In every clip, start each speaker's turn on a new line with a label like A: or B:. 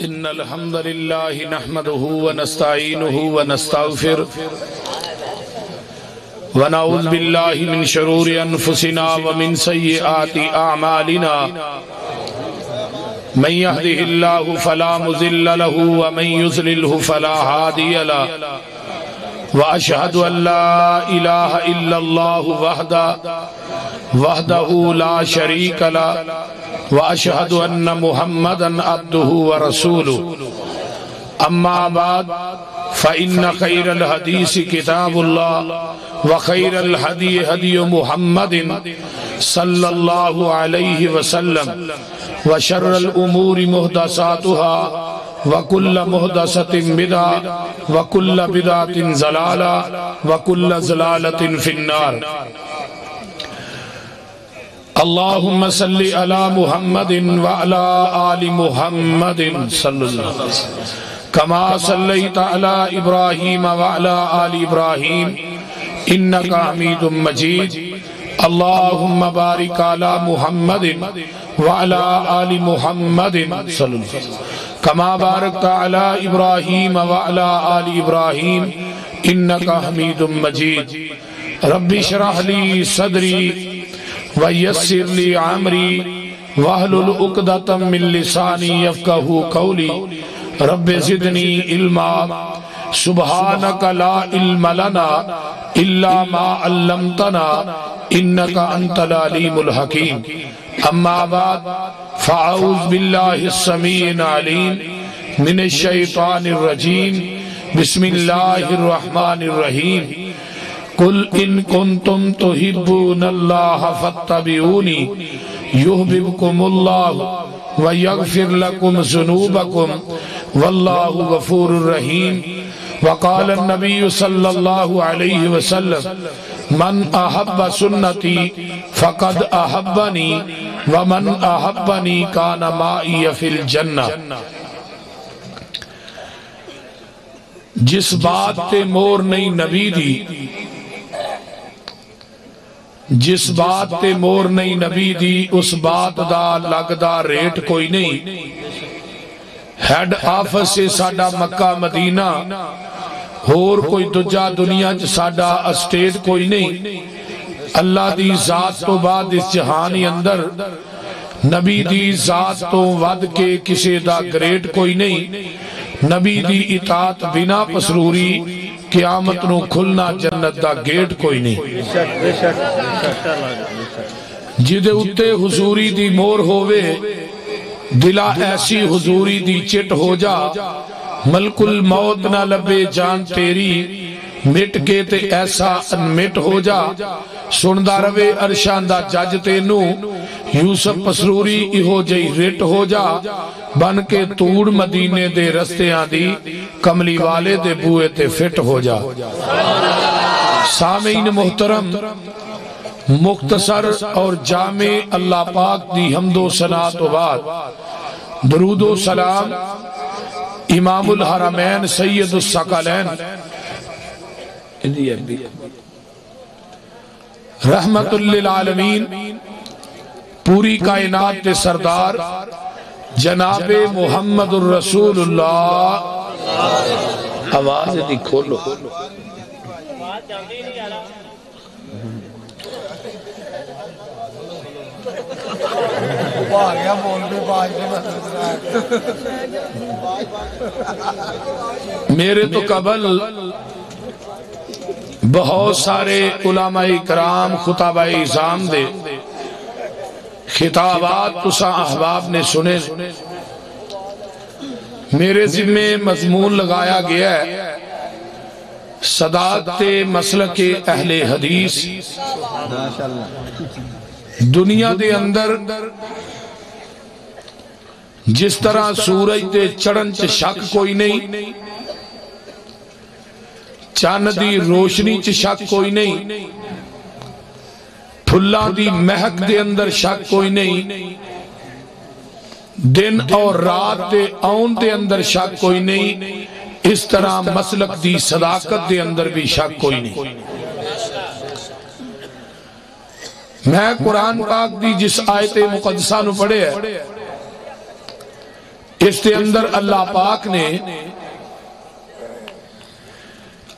A: إن الحمد لله نحمده ونستعينه ونستغفره ونعوذ بالله من شرور أنفسنا ومن سيئات أعمالنا من يهده الله فلا مضل له ومن يضلله فلا هادي له وأشهد أن لا إله إلا الله وحده لا شريك له وأشهد أن محمدًا عبده ورسوله أما بعد فإن خير الحديث كتاب الله وخير الهدي هدي محمد صلى الله عليه وسلم وشر الأمور محدثاتها وكل محدثة بدعة وكل بدعة ضلالة وكل ضلالة في النار اللهم صل على محمد وعلى آل محمد صلى الله عليه وسلم كما صليت على إبراهيم وعلى آل إبراهيم إنك حميد مجيد اللهم بارك على محمد وعلى آل محمد صلى الله عليه وسلم كما باركت على إبراهيم وعلى آل إبراهيم إنك حميد مجيد رب اشرح لي صدري وَيَسِّرْ لِي عَمْرِي وَاحْلُلْ عُقْدَةً مِّن لِّسَانِي يَفْقَهُوا قَوْلِي رَبِّ زِدْنِي عِلْمًا سُبْحَانَكَ لَا عِلْمَ لَنَا إِلَّا مَا عَلَّمْتَنَا إِنَّكَ أَنْتَ الْعَلِيمُ الْحَكِيمُ أما بعد فأعوذ بالله السميع العليم من الشيطان الرجيم بسم الله الرحمن الرحيم قل إن كنتم تحبون الله فاتبعوني يحببكم الله ويغفر لكم ذنوبكم والله غفور رحيم وقال النبي صلى الله عليه وسلم من أحب سنتي فقد أحبني ومن أحبني كان معي في الجنة جس بات تے مور نہیں نبی دی جس بات تے مور نہیں نبی دی اس بات دا لگدا ریٹ کوئی نہیں ہیڈ آفس سے ساڈا مکہ مدینہ اور کوئی دجا دنیا چ ساڈا اسٹیٹ کوئی نہیں اللہ دی ذات تو بعد اس جہانی اندر نبی دی ذات تو ود کے کسے دا گریٹ کوئی نہیں نبی دی اطاعت بنا پسروری قیامت نو کھلنا جنت دا گیٹ کوئی نہیں جدے اتے حضوری دی مور ہووے دلا ایسی حضوری دی چٹ ہو جا ملک الموت نہ لبے جان تیری مٹ کے تے ایسا انمٹ ہو جا سندہ روے ارشان دا جج تینو یوسف پسروری ایہو جئی رٹ ہو جا بن کے توڑ مدینے دے رستے آدھی کملی والے دے بوئے تے فٹ ہو جا سامعین محترم مختصر اور جامع اللہ پاک دی حمد و ثناء و بعد درود و سلام امام الحرمین سید الثقلین رحمت للعالمین پوری کائنات کے سردار جناب محمد الرسول اللہ آواز دی کھولو میرے تو قبل بہت سارے علماء کرام خطبہ اعظام دے خطابات تسا احباب نے سنے میرے ذمہ مضمون لگایا گیا ہے صداقت مسلک اہل حدیث دنیا دے اندر جس طرح سورج دے چڑھن چ شک کوئی نہیں چاند دی روشنی چ شک کوئی نہیں پھلاں دی مہک دے اندر شک کوئی نہیں دن اور رات دے آن دے اندر شک کوئی نہیں اس طرح مسلک دی صداقت دے اندر بھی شک کوئی نہیں میں قرآن پاک دی جس آیت مقدسہ نو پڑھے ہے اس کے اندر اللہ پاک نے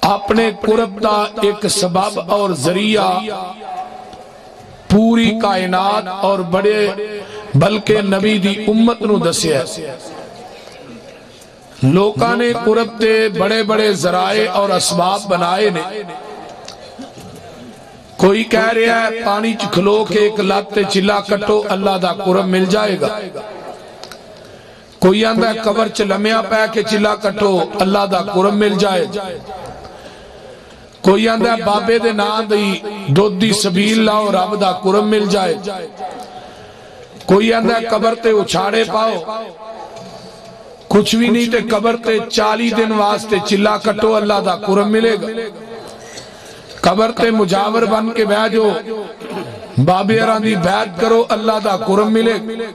A: اپنے قرب دا ایک سبب اور ذریعہ پوری کائنات اور بڑے بلکہ نبی دی امت نو دسیا ہے۔ لوکاں نے قرب دے بڑے بڑے ذرائع اور اسباب بنائے نے۔ کوئی کہہ رہا ہے پانی کھلو کے ایک لاتے چلا کٹو اللہ دا قرب مل جائے گا۔ کوئی آندہ ہے قبر چ لمیا پہ کے چلا کٹو اللہ دا قرب مل جائے گا۔ کوئی آندہ ہے بابے دے نام دی دودھ دی سبیل لاؤ رب دا قرب مل جائے گا۔ کوئی آندہ ہے قبر تے اچھاڑے پاؤ کچھ بھی نہیں تے قبر تے 40 دن واسطے چلا کٹو اللہ دا قرب ملے گا۔ قبر تے مجاور بن کے بیجو بابے راندی بیعت کرو اللہ دا قرب ملے گا۔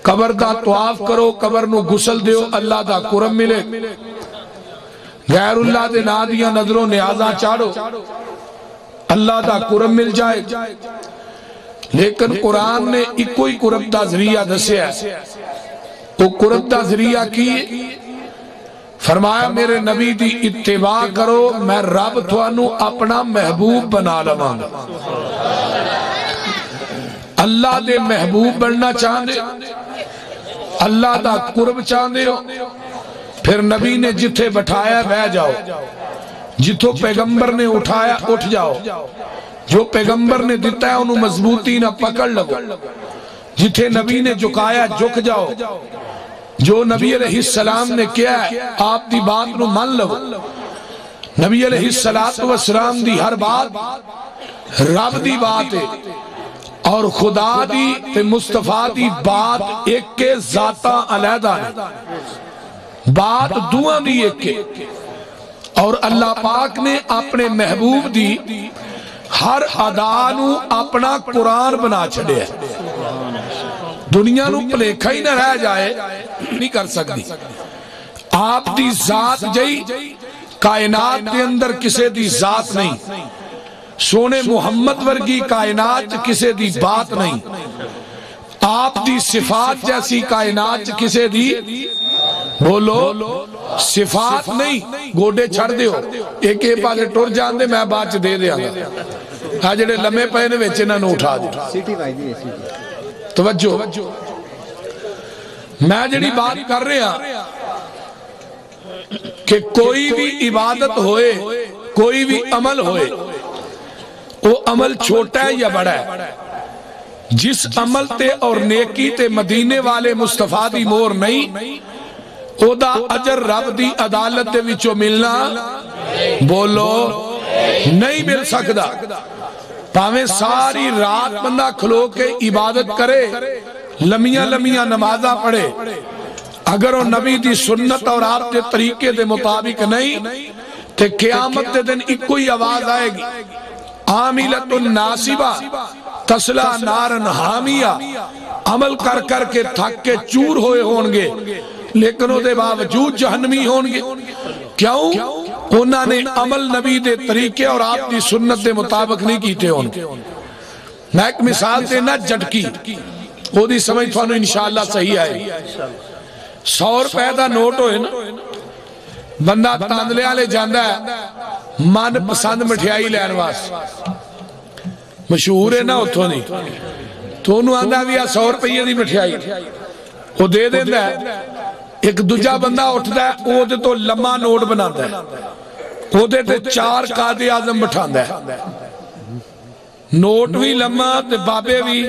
A: قبر دا طواف کرو قبر نو غسل دیو اللہ دا قرب ملے گا۔ غیر اللہ دے نا دیاں نظروں نیازاں چاڑو اللہ دا قرب مل جائے گا۔ لیکن قرآن نے ایک کوئی قرب دا ذریعہ دسیا ہے۔ وہ قرب دا ذریعہ کی فرمایا میرے نبی دی اتباع کرو میں رب تھانو اپنا محبوب بنا لواں گا۔ اللہ دے محبوب بننا چاہندے اللہ دا قرب چاہندے ہو پھر نبی نے جتھے بٹھایا بہ جاؤ، جتھوں پیغمبر نے اٹھایا اٹھ جاؤ، جو پیغمبر نے دیتا ہے انہوں مضبوطی نہ پکڑ لگو، جتھے نبی نے جھکایا جھک جاؤ، جو نبی علیہ السلام نے کیا ہے آپ دی بات نو مان لو۔ نبی علیہ السلام دی ہر بات رب دی بات ہے اور خدا دی تے مصطفیٰ دی بات ایک کے ذاتہ علیحدہ ہے، بات دعا دی ایک کے، اور اللہ پاک نے اپنے محبوب دی ہر ادا نو اپنا قرآن بنا چھڑے ہے۔ دنیا نو پلیکھا ہی نہ رہ جائے نہیں کر سکتی۔ آپ دی ذات جئی کائنات کے اندر کسے دی ذات نہیں، سونے محمد ورگی کائنات کسے دی بات نہیں، آپ دی صفات جیسی کائنات کسے دی بولو صفات نہیں۔ گوڑے چھڑ دے ہو ایک ایک پاسے ٹور جان دے میں بات دے دے آگا ہاں جڑے لمحے پہنے ویچے نہ اٹھا دے۔ توجہ میں جڑی بات کر رہے ہیں کہ کوئی بھی عبادت ہوئے کوئی بھی عمل ہوئے وہ عمل چھوٹا ہے یا بڑا ہے، جس عمل تے اور نیکی تے مدینے والے مصطفیٰ دی مور نہیں او دا اجر رب دی عدالت دے وچوں ملنا بولو نہیں مل سکدا۔ پاویں ساری رات بندہ کھلو کے عبادت کرے لمیاں لمیاں نمازہ پڑھے اگر وہ نبی دی سنت اور آپ دے طریقے دے مطابق نہیں تے قیامت دے دن ایک کوئی آواز آئے گی عاملۃ ناصبہ تسلا نارن حامیہ، عمل کر کر کے تھک کے چور ہوئے ہونگے لیکن وہ دے باوجود جہنمی ہونگے۔ کیوں؟ انہوں نے عمل نبی دے طریقے اور آپ دی سنت دے مطابق نہیں کیتے ہونگے۔ میں ایک مثال دینا جھٹکی وہ دی سمجھ تھانو انشاءاللہ صحیح آئے۔ 100 روپے دا نوٹ ہوئے نا بندہ تاندلے آلے جاندہ ہے من پسند مٹھیائی لین واس مشہور ہے نا اتھو نہیں تو انہوں آندہ بھی 100 روپے دی مٹھیائی وہ دے دیندہ ہے۔ ایک دوجہ بندہ اٹھتا ہے وہ دے تو لمحہ نوٹ بناتا ہے وہ دے تے 4 قائد اعظم بٹھاندہ ہے نوٹ بھی لمحہ تے بابے بھی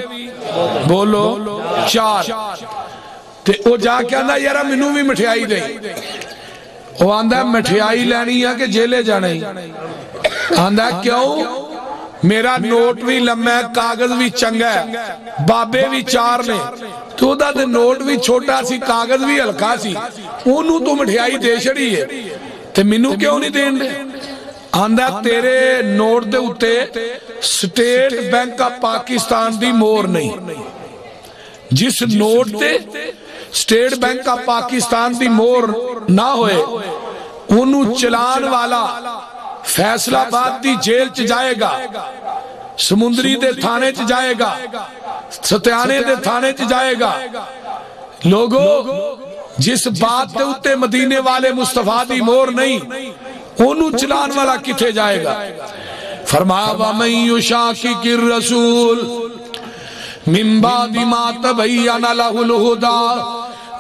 A: بولو 4 تے وہ جا کے آندہ یارہ منو بھی مٹھیائی دیں وہ آندہ مٹھیائی لینی ہے کہ جیلے جانے آندہ کیوں میرا نوٹ بھی لمحہ کاغذ بھی چنگا ہے بابے بھی 4 نے تو دا دے نوٹ بھی چھوٹا سی کاغذ بھی ہلکا سی انہوں تو مٹھیائی دے چھڑی ہے تے منو کیوں نہیں دین دے آندہ تیرے نوٹ دے اتے سٹیٹ بینک کا پاکستان دی مور نہیں، جس نوٹ دے سٹیٹ بینک کا پاکستان دی مور نہ ہوئے انہوں چلان والا فیصلہ آباد دی جیل چ جائے گا، سمندری دے تھانے چ جائے گا، ستیانے دے تھانے چ جائے گا، لوگو جس بات دے اتے مدینے والے مصطفیٰ دی مور نہیں انہوں چلان والا کتے جائے گا. فرمایا وَمَن يُشَاقِقِ الرَّسُولِ مِن بَعْدِ مَا تَبَيَّنَ لَهُ الْهُدَىٰ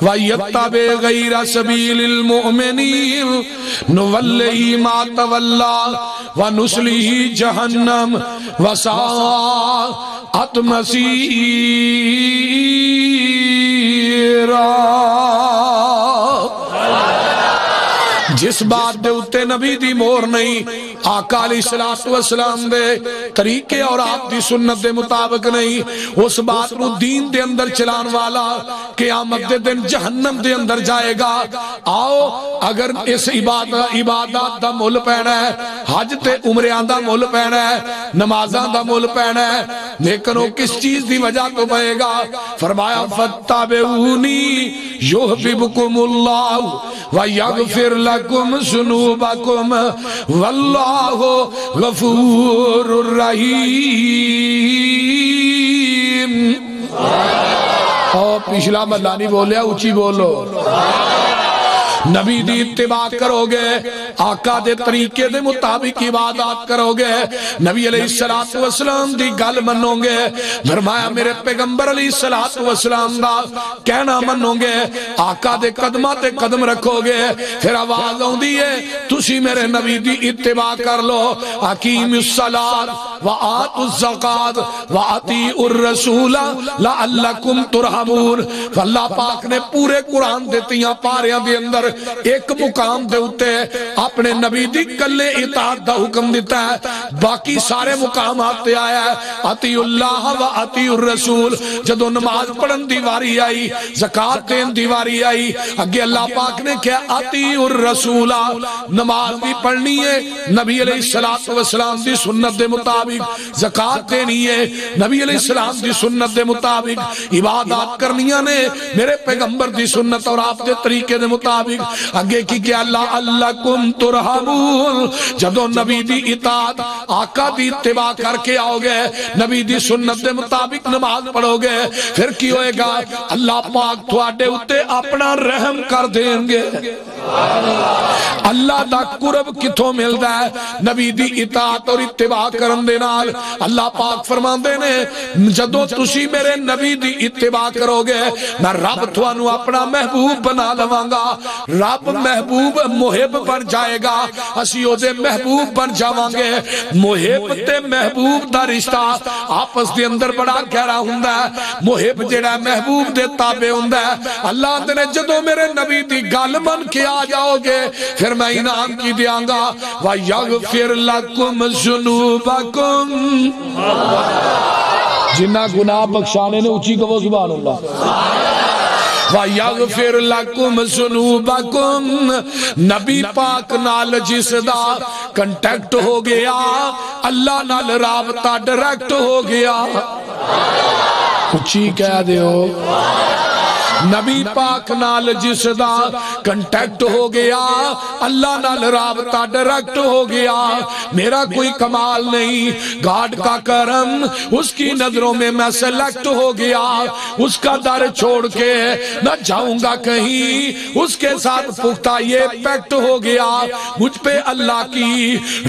A: وَيَتَّبِعْ غَيْرَ سَبِيلِ الْمُؤْمِنِينَ نُوَلِّهِ مَا تَوَلَّىٰ وَنُصْلِهِ جَهَنَّمَ وَسَاءَتْ مَصِيرًا. جس بات دے اتے نبی دی مور نہیں آقا علیہ السلام دے طریقے اور آپ دی سنت دے مطابق نہیں اس بات نو دین دے اندر چلان والا قیامت دے دن جہنم دے اندر جائے گا. آؤ اگر اس عبادات دا مول پینا ہے حج تے عمریان دا مول پینا ہے نمازان دا مول پینا ہے لیکن وہ کس چیز دی وجہ تو پہے گا. فرمایا فَاتَّبِعُونِي يُحْبِبْكُمُ اللَّهُ وَيَغْفِرْ لَكُمْ ذُنُوبَكُمْ وَاللَّهُ غَفُورٌ رَحِيمٌ. اور پچھلا مدانی بولیا اونچی بولو. نبی دی اتباع کرو گے آقا دے طریقے دے مطابق عبادات کرو گے نبی علیہ السلام دی گل منو گے فرمایا میرے پیغمبر علیہ السلام دا کہنا منو گے آقا دے قدمہ تے قدم رکھو گے پھر آواز آؤں دیئے تسی میرے نبی دی اتباع کر لو اقیم الصلاۃ وآتوا الزکاۃ وأطیعوا الرسول لعلکم ترحمون. اللہ پاک نے پورے قرآن دیتیاں پاریاں دے اندر ایک مقام دے ہوتے اپنے نبی دی کلے اطاعت دا حکم دیتا ہے باقی سارے مقامات تے آیا ہے اطیع اللہ و اطیع الرسول. جدو نماز پڑھن دیواری آئی زکاة دین دیواری آئی اگے اللہ پاک نے کہا اطیع الرسول نماز بھی پڑھنی ہے نبی علیہ السلام دی سنت دے مطابق زکاة دینی ہے نبی علیہ السلام دی سنت دے مطابق عبادات کرنیاں نے میرے پیغمبر دی سنت اور آپ دے طریقے دے مطابق اگے کی کہ لعلکم ترحمون. جدو نبی دی اطاعت آقا دی اتباع کر کے آؤ گے نبی دی سنت دے مطابق نماز پڑھو گے پھر کی ہوئے گا اللہ پاک تھوڑے اتے اپنا رحم کر دیں گے. اللہ دا قرب کتھوں ملدا ہے نبی دی اطاعت اور اتباع کرن دے نال. اللہ پاک فرماندے نے جدو تسی میرے نبی دی اتباع کرو گے میں رب تھوانو اپنا محبوب بنا لواں گا. رب محبوب محب بن جائے گا اسی او دے محبوب بن جاواں گے. محب تے محبوب دا رشتہ آپس دے اندر بڑا گہرا ہوندا ہے. محب جڑا محبوب دے تابع ہوندا ہے. اللہ نے جدو میرے نبی دی گل من کے آ جاؤ گے پھر میں انعام کی دیاں گا وَيَغْفِرْ لَكُمْ ذُنُوبَكُمْ. جنہ گناہ بخشانے نے اونچی کہو سبحان اللہ. وَيَغْفِرْ لَكُمْ ذُنُوبَكُمْ. نبی پاک نال جس دا کنٹیکٹ ہو گیا اللہ نال رابطہ ڈائریکٹ ہو گیا. اچھی کہہ دیو نبی پاک نال جس دا کنٹیکٹ ہو گیا اللہ نال رابطہ ڈائریکٹ ہو گیا. میرا کوئی کمال نہیں گاڈ کا کرم اس کی نظروں میں سلیکٹ ہو گیا. اس کا در چھوڑ کے نہ جاؤں گا کہیں اس کے ساتھ پختہ یہ پیکٹ ہو گیا. مجھ پہ اللہ کی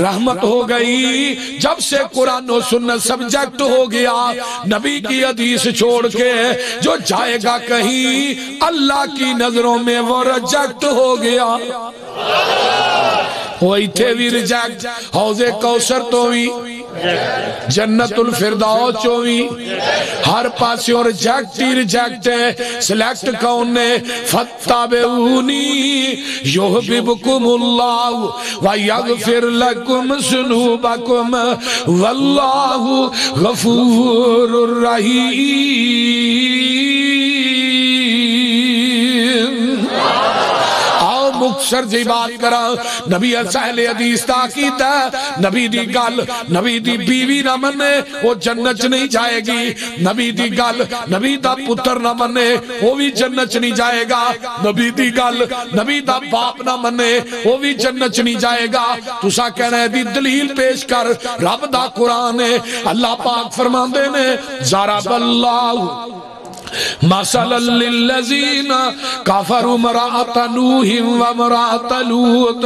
A: رحمت ہو گئی جب سے قرآن و سنت سبجیکٹ ہو گیا. نبی کی حدیث چھوڑ کے جو جائے گا کہیں اللہ کی نظروں میں وہ ریجیکٹ ہو گیا. وہی تھے بھی ریجیکٹ حوض کوثر تو بھی جنت الفردوس چوی ہر پاسیوں ریجیکٹ ہی ریجیکٹ ہے. سلیکٹ کون نے فَاتَّبِعُونِي يُحْبِبْكُمُ اللَّهُ وَيَغْفِرْ لَكُمْ ذُنُوبَكُمْ وَاللَّهُ غَفُورٌ رَحِيمٌ. مختصر جی بات کرا نبی سہل حدیث تاکید ہے نبی دی گل نبی دی بیوی نہ منے وہ جنت نہیں جائے گی. نبی دی گل نبی دا پتر نہ منے وہ بھی جنت نہیں جائے گا. نبی دی گل نبی دا باپ نہ منے وہ بھی جنت نہیں جائے گا. تسا کہنا ہے دی دلیل پیش کر رب دا قرآن ہے. اللہ پاک فرماندے نے ضرب اللہ مثلا للذین کفروا امرأۃ نوح وامرأۃ لوط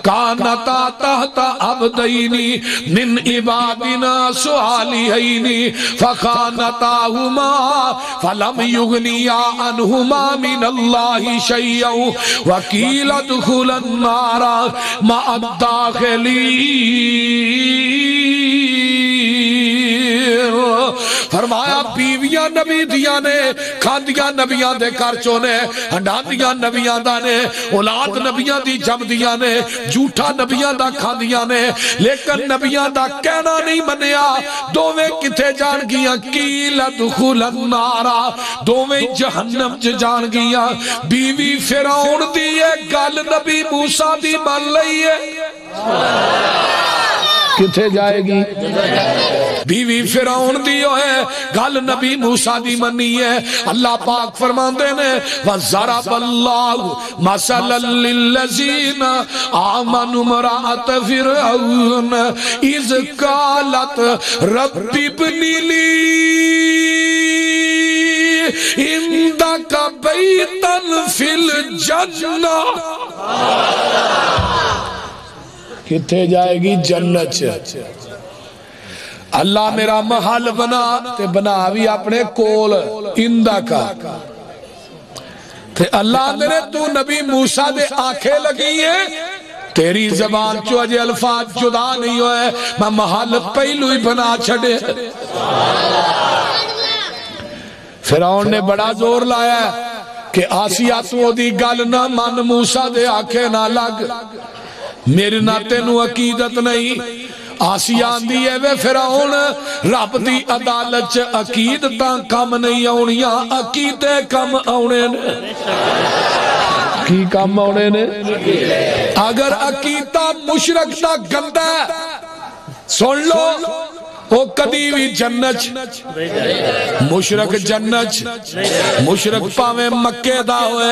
A: کانتا تحت عبدین من عبادنا صالحین فخانتاہما فلم یغنیا عنہما من اللہ شیئا وقیل ادخلا النار مع الداخلین۔ فرمایا بیویاں نبی دیاں نے، کھاندیاں نبیاں دے کارچوں نے، ہنڈاندیاں نبیاں دا نے، اولاد نبیاں دی جم دیاں نے، جھوٹا نبیاں دا کھاندیاں نے، لیکن نبیاں دا کہنا نہیں منیا، دوویں کتے جان گیاں، قیل ادخل النار، دوویں جہنم چ جان گیاں۔ بیوی فرعون دی ہے گل نبی موسیٰ دی من لئی ہے، کتے جائے گی؟ بیوی فرعون دی ہے گل نبی موسیٰ دی منی ہے۔ اللہ پاک فرماندے نے وَضَرَبَ اللَّهُ مَثَلًا لِلَّذِينَ آمَنُوا امْرَأَتَ فِرْعَوْنَ إِذْ قَالَتْ رَبِّ ابْنِ لِي عِندَكَ بَيْتًا فِي الْجَنَّةِ۔ کتے جائے گی؟ جنت۔ اللہ میرا محل بنا تے بنا بھی اپنے کول اندہ کا تے اللہ میرے تو نبی موسیٰ دے آنکھیں لگی ہیں، تیری زبان چو اجے الفاظ جدا نہیں ہوئے، میں محل پہلو ہی بنا چھڑے۔ فرعون نے بڑا زور لایا کہ آسیہ تو دی گل نہ من موسیٰ دے آنکھیں نہ لگ، میرے ناتے نو عقیدت نہیں۔ آسیہ آندی ہے وے فرعون رب دی عدالت چ عقیدتاں کم نہیں آنیاں، عقیدے کم آنے نے۔ کی کم آنے نے؟ اگر عقیدہ مشرک دا گندہ ہے سن لو وہ کدی بھی جنت، مشرک جنت، مشرک پاویں مکے دا ہوئے،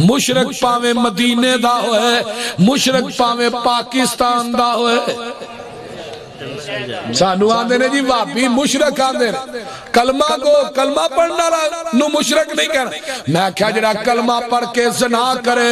A: مشرک پاویں مدینے دا ہوئے، مشرک پاویں پاکستان دا ہوئے۔ سانو آندے نے جی واپی مشرک آندے نے، کلمہ کو کلمہ پڑھنا نو مشرک نہیں کہنا۔ میں کیا جڑا کلمہ پڑھ کے زنا کرے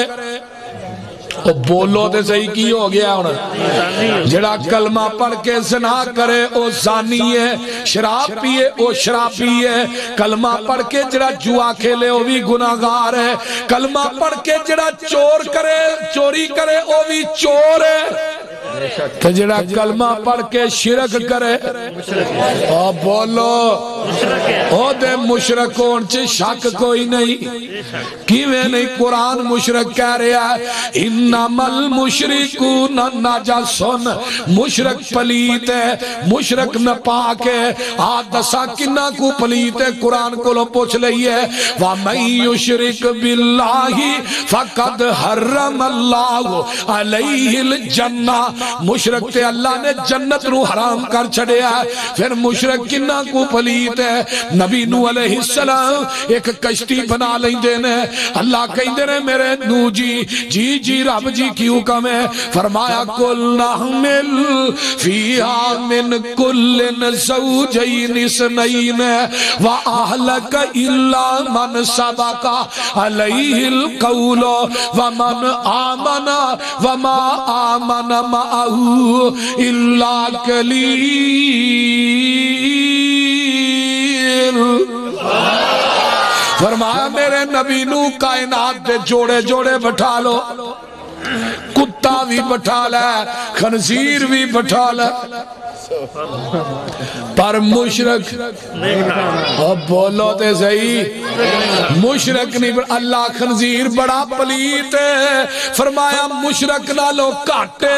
A: بولو دے صحیح کی ہو گیا ہونا، جڑا کلمہ پڑھ کے زنا کرے او زانی ہے، شراب پیے او شرابی ہے، کلمہ پڑھ کے جڑا جوا کھیلے او بھی گناہگار ہے، کلمہ پڑھ کے جڑا چور کرے چوری کرے او بھی چور ہے، تو جڑا کلمہ پڑھ کے شرک کرے او بولو او دے مشرکون چے شک کوئی نہیں۔ کیویں نہیں؟ قرآن مشرک کہہ رہا ہے انما المشرکون نجس، مشرک پلیت ہے، مشرک نپاک ہے۔ دسا کنہ کو پلیت ہے؟ قرآن کو لو پوچھ لئی ہے وَمَن يُشْرِكْ بِاللَّهِ فَقَدْ حَرَّمَ اللَّهُ عَلَيْهِ الْجَنَّةَ، مشرک تے اللہ نے جنت رو حرام کر چھڑے ہے۔ پھر مشرک کنہ کو پلیت ہے؟ نبی نو علیہ السلام ایک کشتی بنا لیں دینے، اللہ کہیں دینے میرے نو جی جی جی رب جی کی حکم ہے، فرمایا کل نحمل فیہا من کل زوجین اثنین وَأَهْلَكَ إِلَّا مَنْ سَبَقَ عَلَيْهِ الْقَوْلُ وَمَنْ آمَنَ وَمَا آمَنَ مَعَهُ إِلَّا قَلِيلٌ۔ فرمایا میرے نبی نو کائنات دے جوڑے جوڑے بٹھا لو، کتا بھی بٹھا لے، خنزیر بھی بٹھا لے، پر مشرک اب بولو تے صحیح مشرک نہیں۔ اللہ خنزیر بڑا پلیت ہے، فرمایا مشرک نہ لو کاٹے،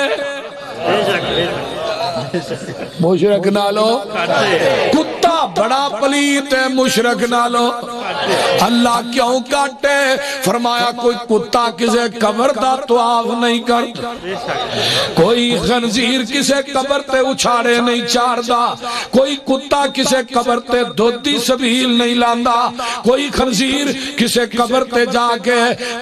A: مشرک نہ لو کتا بڑا پلیت ہے، مشرک نہ لو۔ اللہ کیوں کاٹے؟ فرمایا کوئی کتا کسے قبر دا طواف نہیں کرتا، کوئی خنزیر کسے قبر تے اچھاڑے نہیں چاردا، کوئی کتا کسے قبر تے دودھی سبیل نہیں لاندا، کوئی خنزیر کسے قبر تے جا کے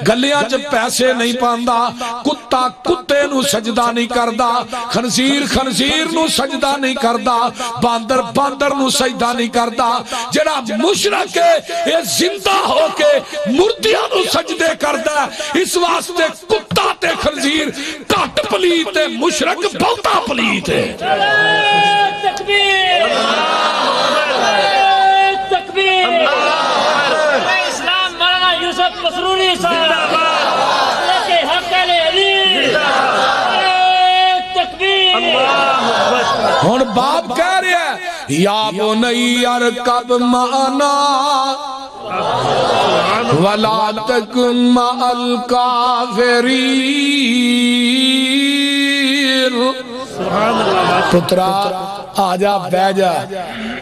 A: گلیاں چ پیسے نہیں پاندا، کتا کتے نو سجدہ نہیں کردا، خنزیر خنزیر نو سجدہ نہیں کردا، باندر باندر نو سجدہ نہیں کردا۔ جڑا مشرک ہے اے زندہ ہو کے مردیاں نو سجدے کردا ہے، اس واسطے کتا تے خنزیر گھٹ پلیت ہے، مشرک بہتا پلیت ہے۔
B: تکبیر تکبیر اسلام مولانا یوسف مسروری صاحب کے حق علی تکبیر۔
A: ہن باپ کہہ رہا ہے یا بنی ارکب معنا ولا تکن مع الکافرین، پترا آجا بہ جا،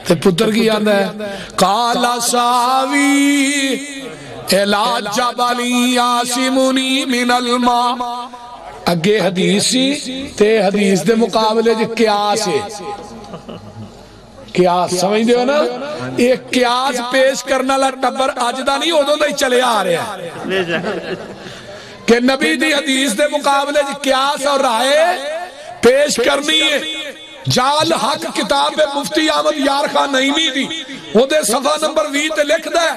A: تے پتر کی آندہ ہے قال ساوی الی جبل یعصمنی من الماء، اگے حدیث سی تے حدیث دے مقابلے جو قیاس ہے، قیاس سمجھ دے ہو نا، ایک قیاس پیش کرنا لٹبر اجدہ نہیں ادھوں دے چلے آ رہے ہیں کہ نبی دی حدیث دے مقابلے جو قیاس اور رائے پیش کرنی ہے۔ جال حق کتاب مفتی احمد یار خان نعیمی دی وہ دے صفحہ نمبر 20 تے لکھ دے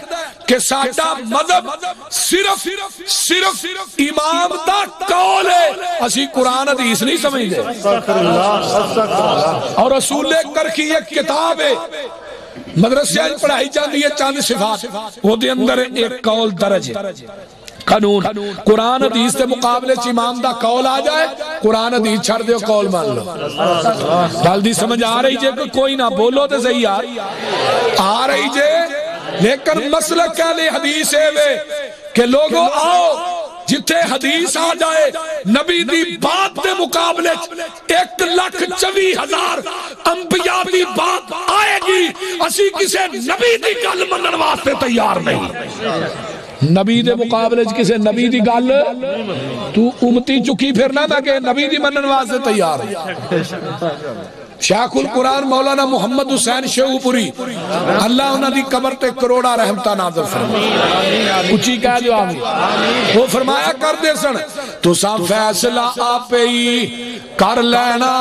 A: کہ ساڈا مذہب صرف امام دا قول ہے، اسی قرآن حدیث نہیں سمجھ دے، اور رسول کرکی ایک کتاب ہے مدرسے پڑھائی جاندی ہے چاند صفات، وہ دے اندر ایک قول درج ہے قانون، قرآن حدیث کے مقابلے چ امام دا قول آ جائے قرآن حدیث چھڑ دیو قول مان لو۔ جلدی سمجھ آ رہی جے کوئی نہ بولو تے صحیح یار آ رہی جے، لیکن مسلک اہل حدیث ہے کہ لوگوں آؤ جتھے حدیث آ جائے نبی دی بات دے مقابلے 1,24,000 انبیاء دی بات آئے گی، اسی کسے نبی دی گل منن واسطے تیار نہیں۔ نبی دے مقابلے کسے نبی دی گل تو امتی چکی پھرنا تھا کہ نبی دی منن واسطے تیار ہے۔ شیخ القرآن مولانا محمد حسین شیخو پوری اللہ انہاں دی قبر تے کروڑا رحمتہ نازل فرمائے، اچھی کہہ جو آمین، وہ فرمایا کر دے سن تو سا فیصلہ آپے ہی کر لینا،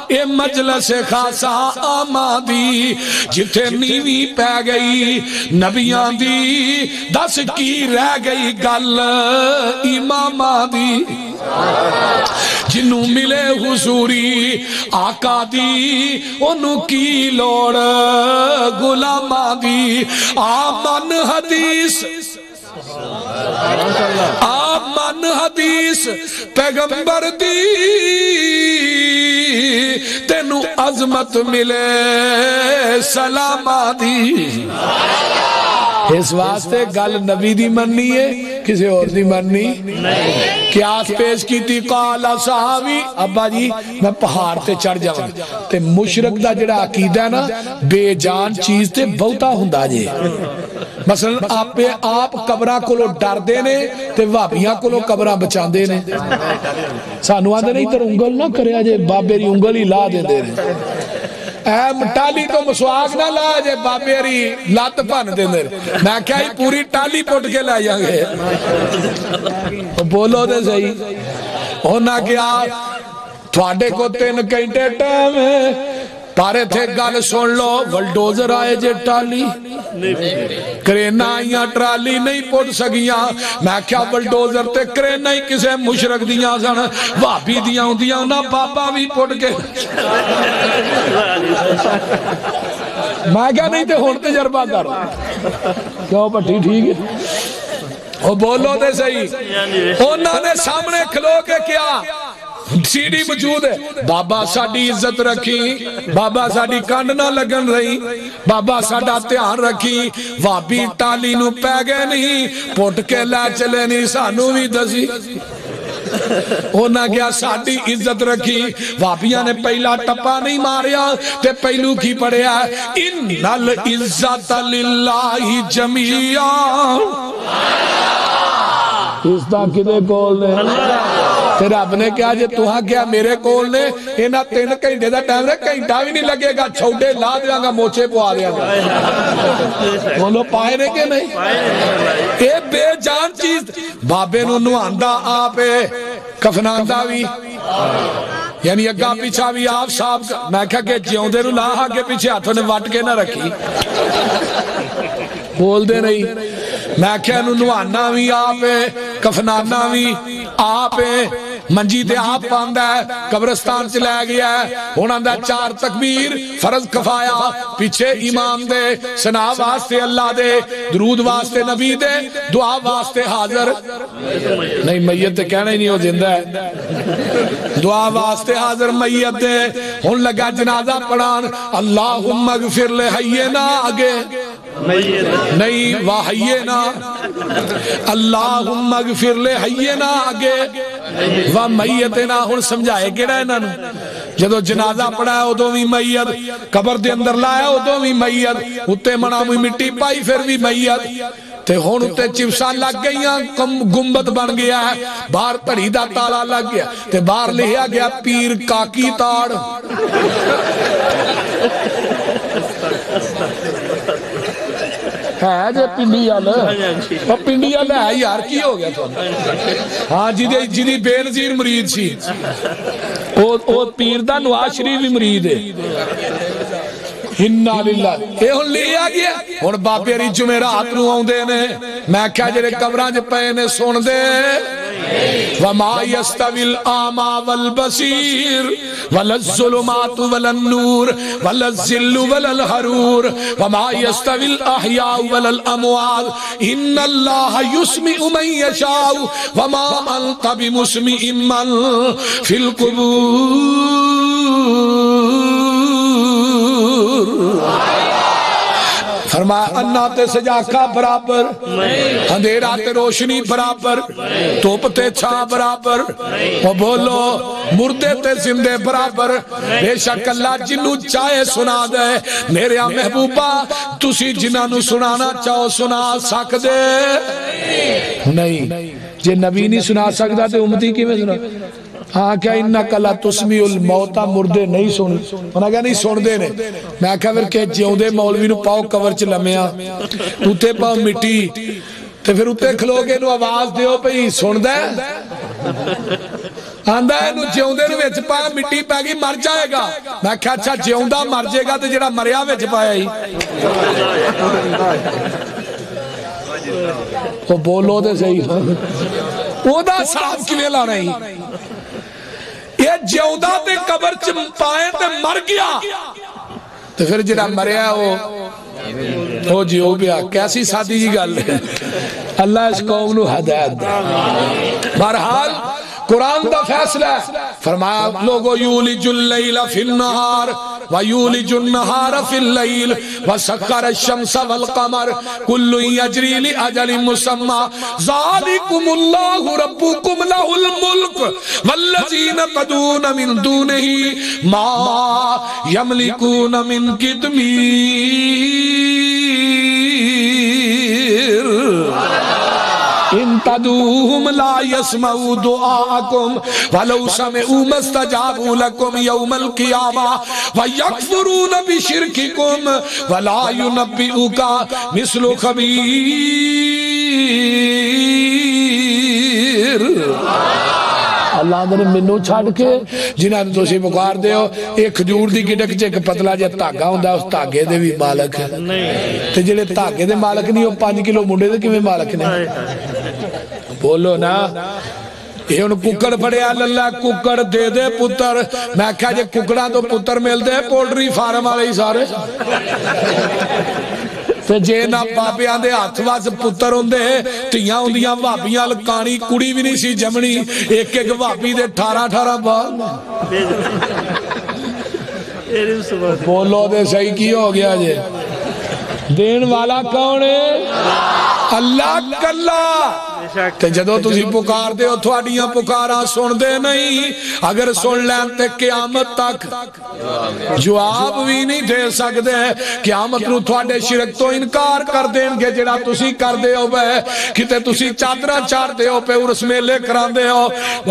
A: اے مجلس خاصا آمادی جتھے نیوی پہ گئی نبیان دی، دس کی رہ گئی گل امامہ دی، جنوں ملے حضوری آقا دی انہوں کی لوڑ غلامہ دی، آمن حدیث آمن حدیث پیغمبر دی، تینو عظمت ملے سلامہ دی۔ اس واسطے گل نبی دی مننی ہے کسی اور دی مننی، قیاس پیش کی تھی قال صحابی ابا جی میں پہاڑ تے چڑھ جاؤں تے مشرک دا جڑا عقیدہ ہے نا بے جان چیز تے بہتا ہوندا جے، مثلا آپ قبرہ کولو ڈر دے نے تے وابیاں کولو قبرہ بچان دے نے، سانو آدھے نہیں تر انگل نہ کرے آجے بابے ری انگل ہی لا دے دے نے، ٹالی تو مسواک نہ لا جے بابے ری لات پان دے دے، میں کیا ہی پوری ٹالی پوٹ کے لائے جائیں بولو دے صحیح ہونا کیا تھوڑے کو 3 گھنٹے ٹائم ہے پارے تھے گل سن لو، ولڈوزر آئے جے ٹالی کرینا آئیاں ٹرالی نہیں پوٹ سگیاں، میں کیا ولڈوزر تے کرینا ہی کسے مشرک دیاں سن وابی دیاں دیاں نا بابا بھی پوٹ کے میں کیا نہیں تے ہون تجربہ کر کیوں پٹھی ٹھیک ہے وہ بولو دے صحیح، انہوں نے سامنے کھلو کے کیا سی ڈی موجود ہے، بابا ساڑی عزت رکھی، بابا ساڑی کانڈ نہ لگن رہی، بابا ساڑا تیار رکھی، وابی ٹالی نو پہ گئے نہیں پوٹ کے لے چلے نہیں سانو بھی دسی، ہونا گیا ساڑی عزت رکھی، وابیاں نے پہلا ٹپا نہیں ماریا تے پہلو کی پڑھیا ان العزت للہ جمیعا، اس دا کدے کول نے پھر رب نے کیا جے توہاں کیا میرے کول نے اینا 3 گھنٹے دا ٹائم رہے گھنٹہ بھی نہیں لگے گا چھوڑے لا دیا گا موچے پوا دیا گا بولو پائے نے کہ نہیں، اے بے جان چیز بابے نو نواندہ آپے کفناندہ بھی یعنی اگا پیچھا بھی آپ صاحب میں کہا کہ جیوں دے نو لا آگے پیچھے ہاتھوں نے وٹ کے نہ رکھی بول دے نہیں میں کیا نوانا بھی آپ کفنانا بھی آپ منجی تے آپ پاندہ ہے قبرستان چلے گیا ہے ہونا دا 4 تکبیر فرض کفایا پیچھے امام دے سنا واسطے اللہ دے درود واسطے نبی دے دعا واسطے حاضر نہیں میت تے کہنا ہی نہیں ہو زندہ ہے دعا واسطے حاضر میت دے ہون لگا جنازہ پڑھان اللہم اغفر لے حینا آگے نہیں وحینا اللہم اغفر لے حینا آگے میتنا ہن سمجھائے کیڑا ہے انہاں جدو جنازہ پڑھا ہے ادو بھی میت قبر دے اندر لایا ادو بھی میت اتے منا بھی مٹی پائی پھر بھی میت تے ہون اتے چپساں لگ گئیاں گنبد بن گیا ہے باہر تڑی دا تالا لگ گیا تے باہر لیا گیا پیر کاکی تاڑ ہے جے پنڈی آل پنڈی آل ہے یار کی ہو گیا تو ہاں جی بے نظیر مرید سی او پیر دا نواز شریف بھی مرید ہے انہا للہ اے ہن لیا گیا ہن بابے ری جمعرات نو آن دے نے میں کیا جڑے قبران جے پے نے سن دے وَمَا يَسْتَوِي الْأَعْمَى وَالْبَصِيرُ وَلَا الظُّلُمَاتُ وَلَا النُّورُ وَلَا الظِّلُّ وَلَا الْحَرُورُ وَمَا يَسْتَوِي الْأَحْيَاءُ وَلَا الْأَمْوَاتُ إِنَّ اللَّهَ يُسْمِعُ مَن يَشَاءُ وَمَا أَنْتَ بِمُسْمِعٍ مَّن فِي الْقُبُورِ فرمایا اناتے سجاکہ برابر اندھیرا تے روشنی برابر توپ تے چھا برابر وہ بولو مردے تے زندے برابر بے شک اللہ جنو چاہے سنا دے میرے محبوبہ تسی جنہوں سنانا چاہو سنا سک دے نہیں جے نبی نہیں سنا سکتا تے امتی کی میں سنا ہاں کیا انکا لا تسمیع الموتا مردے نہیں سن انہاں کہا نہیں سن دے نے میں کہا پھر کہ جیوں دے مولوی نو پاؤ کور چ لمیا اتے پاؤ مٹی تے پھر اتے کھلو کے نو آواز دیو پہ سن دے آندہ ہے نو جیوں دے نو ویچ پایا مٹی پہ گی مر جائے گا میں کہا اچھا جیوں دا مر جائے گا تے جڑا مریا ویچ پایا ہی وہ بولو دے صحیح وہ دا صاحب کیویں لانا ہی یہ جیودہ تے قبر چمپائیں تے مر گیا تو پھر جڑا مریا وہ جیو بیا کیسی سادی جی گل ہے اللہ اس قوم نو ہدایت دے بہرحال قرآن دا فیصلہ فرمایا لوگو یولج اللیل فی النہار ویولج النہار فی اللیل وسخر الشمس والقمر کل یجری لأجل مسمى ذالکم اللہ ربکم لہ الملک والذین تدون من دونہ ما یملکون من قدمیر ان تدوهم لا يسمعوا دعاءكم ولو سمعوا ما استجابوا لكم يوم القيامة ويكفرون بشرككم ولا ينبئك مثل خبير اللہ نے منو چھاڑ کے جنہاں نے تو سی پکار دے ہو ایک کھجور دی گڈک چ ایک پتلا جا دھاگا ہوندا اس دھاگے دے بھی مالک تے جڑے دھاگے دے مالک نہیں وہ 5 کلو منڈے دے کیویں مالک نے بولو نا یہ ان ککڑ پڑے اللہ ککڑ دے دے پتر میں کہا جے ککڑا تو پتر مل دے پولٹری فارم والے ہی سارے تے جے نا بابیاں دے ہاتھ واس پتر ہوندے تیاں ہوندیاں بھابیاں لکانی کڑی بھی نہیں سی جمنی ایک ایک بھابی دے 18 بال بولو دے صحیح کی ہو گیا جے دین والا کون ہے اللہ کلا تے جدو تسی پکار دے ہو تھوڑیاں پکارا سن دے نہیں اگر سن لین تے قیامت تک جواب بھی نہیں دے سکتے قیامت نو تھوڑے شرک تو انکار کر دیں گے جڑا تسی کر دے ہو بے کتے تسی چادرہ چار دے ہو پہ ارس میلے کران دے ہو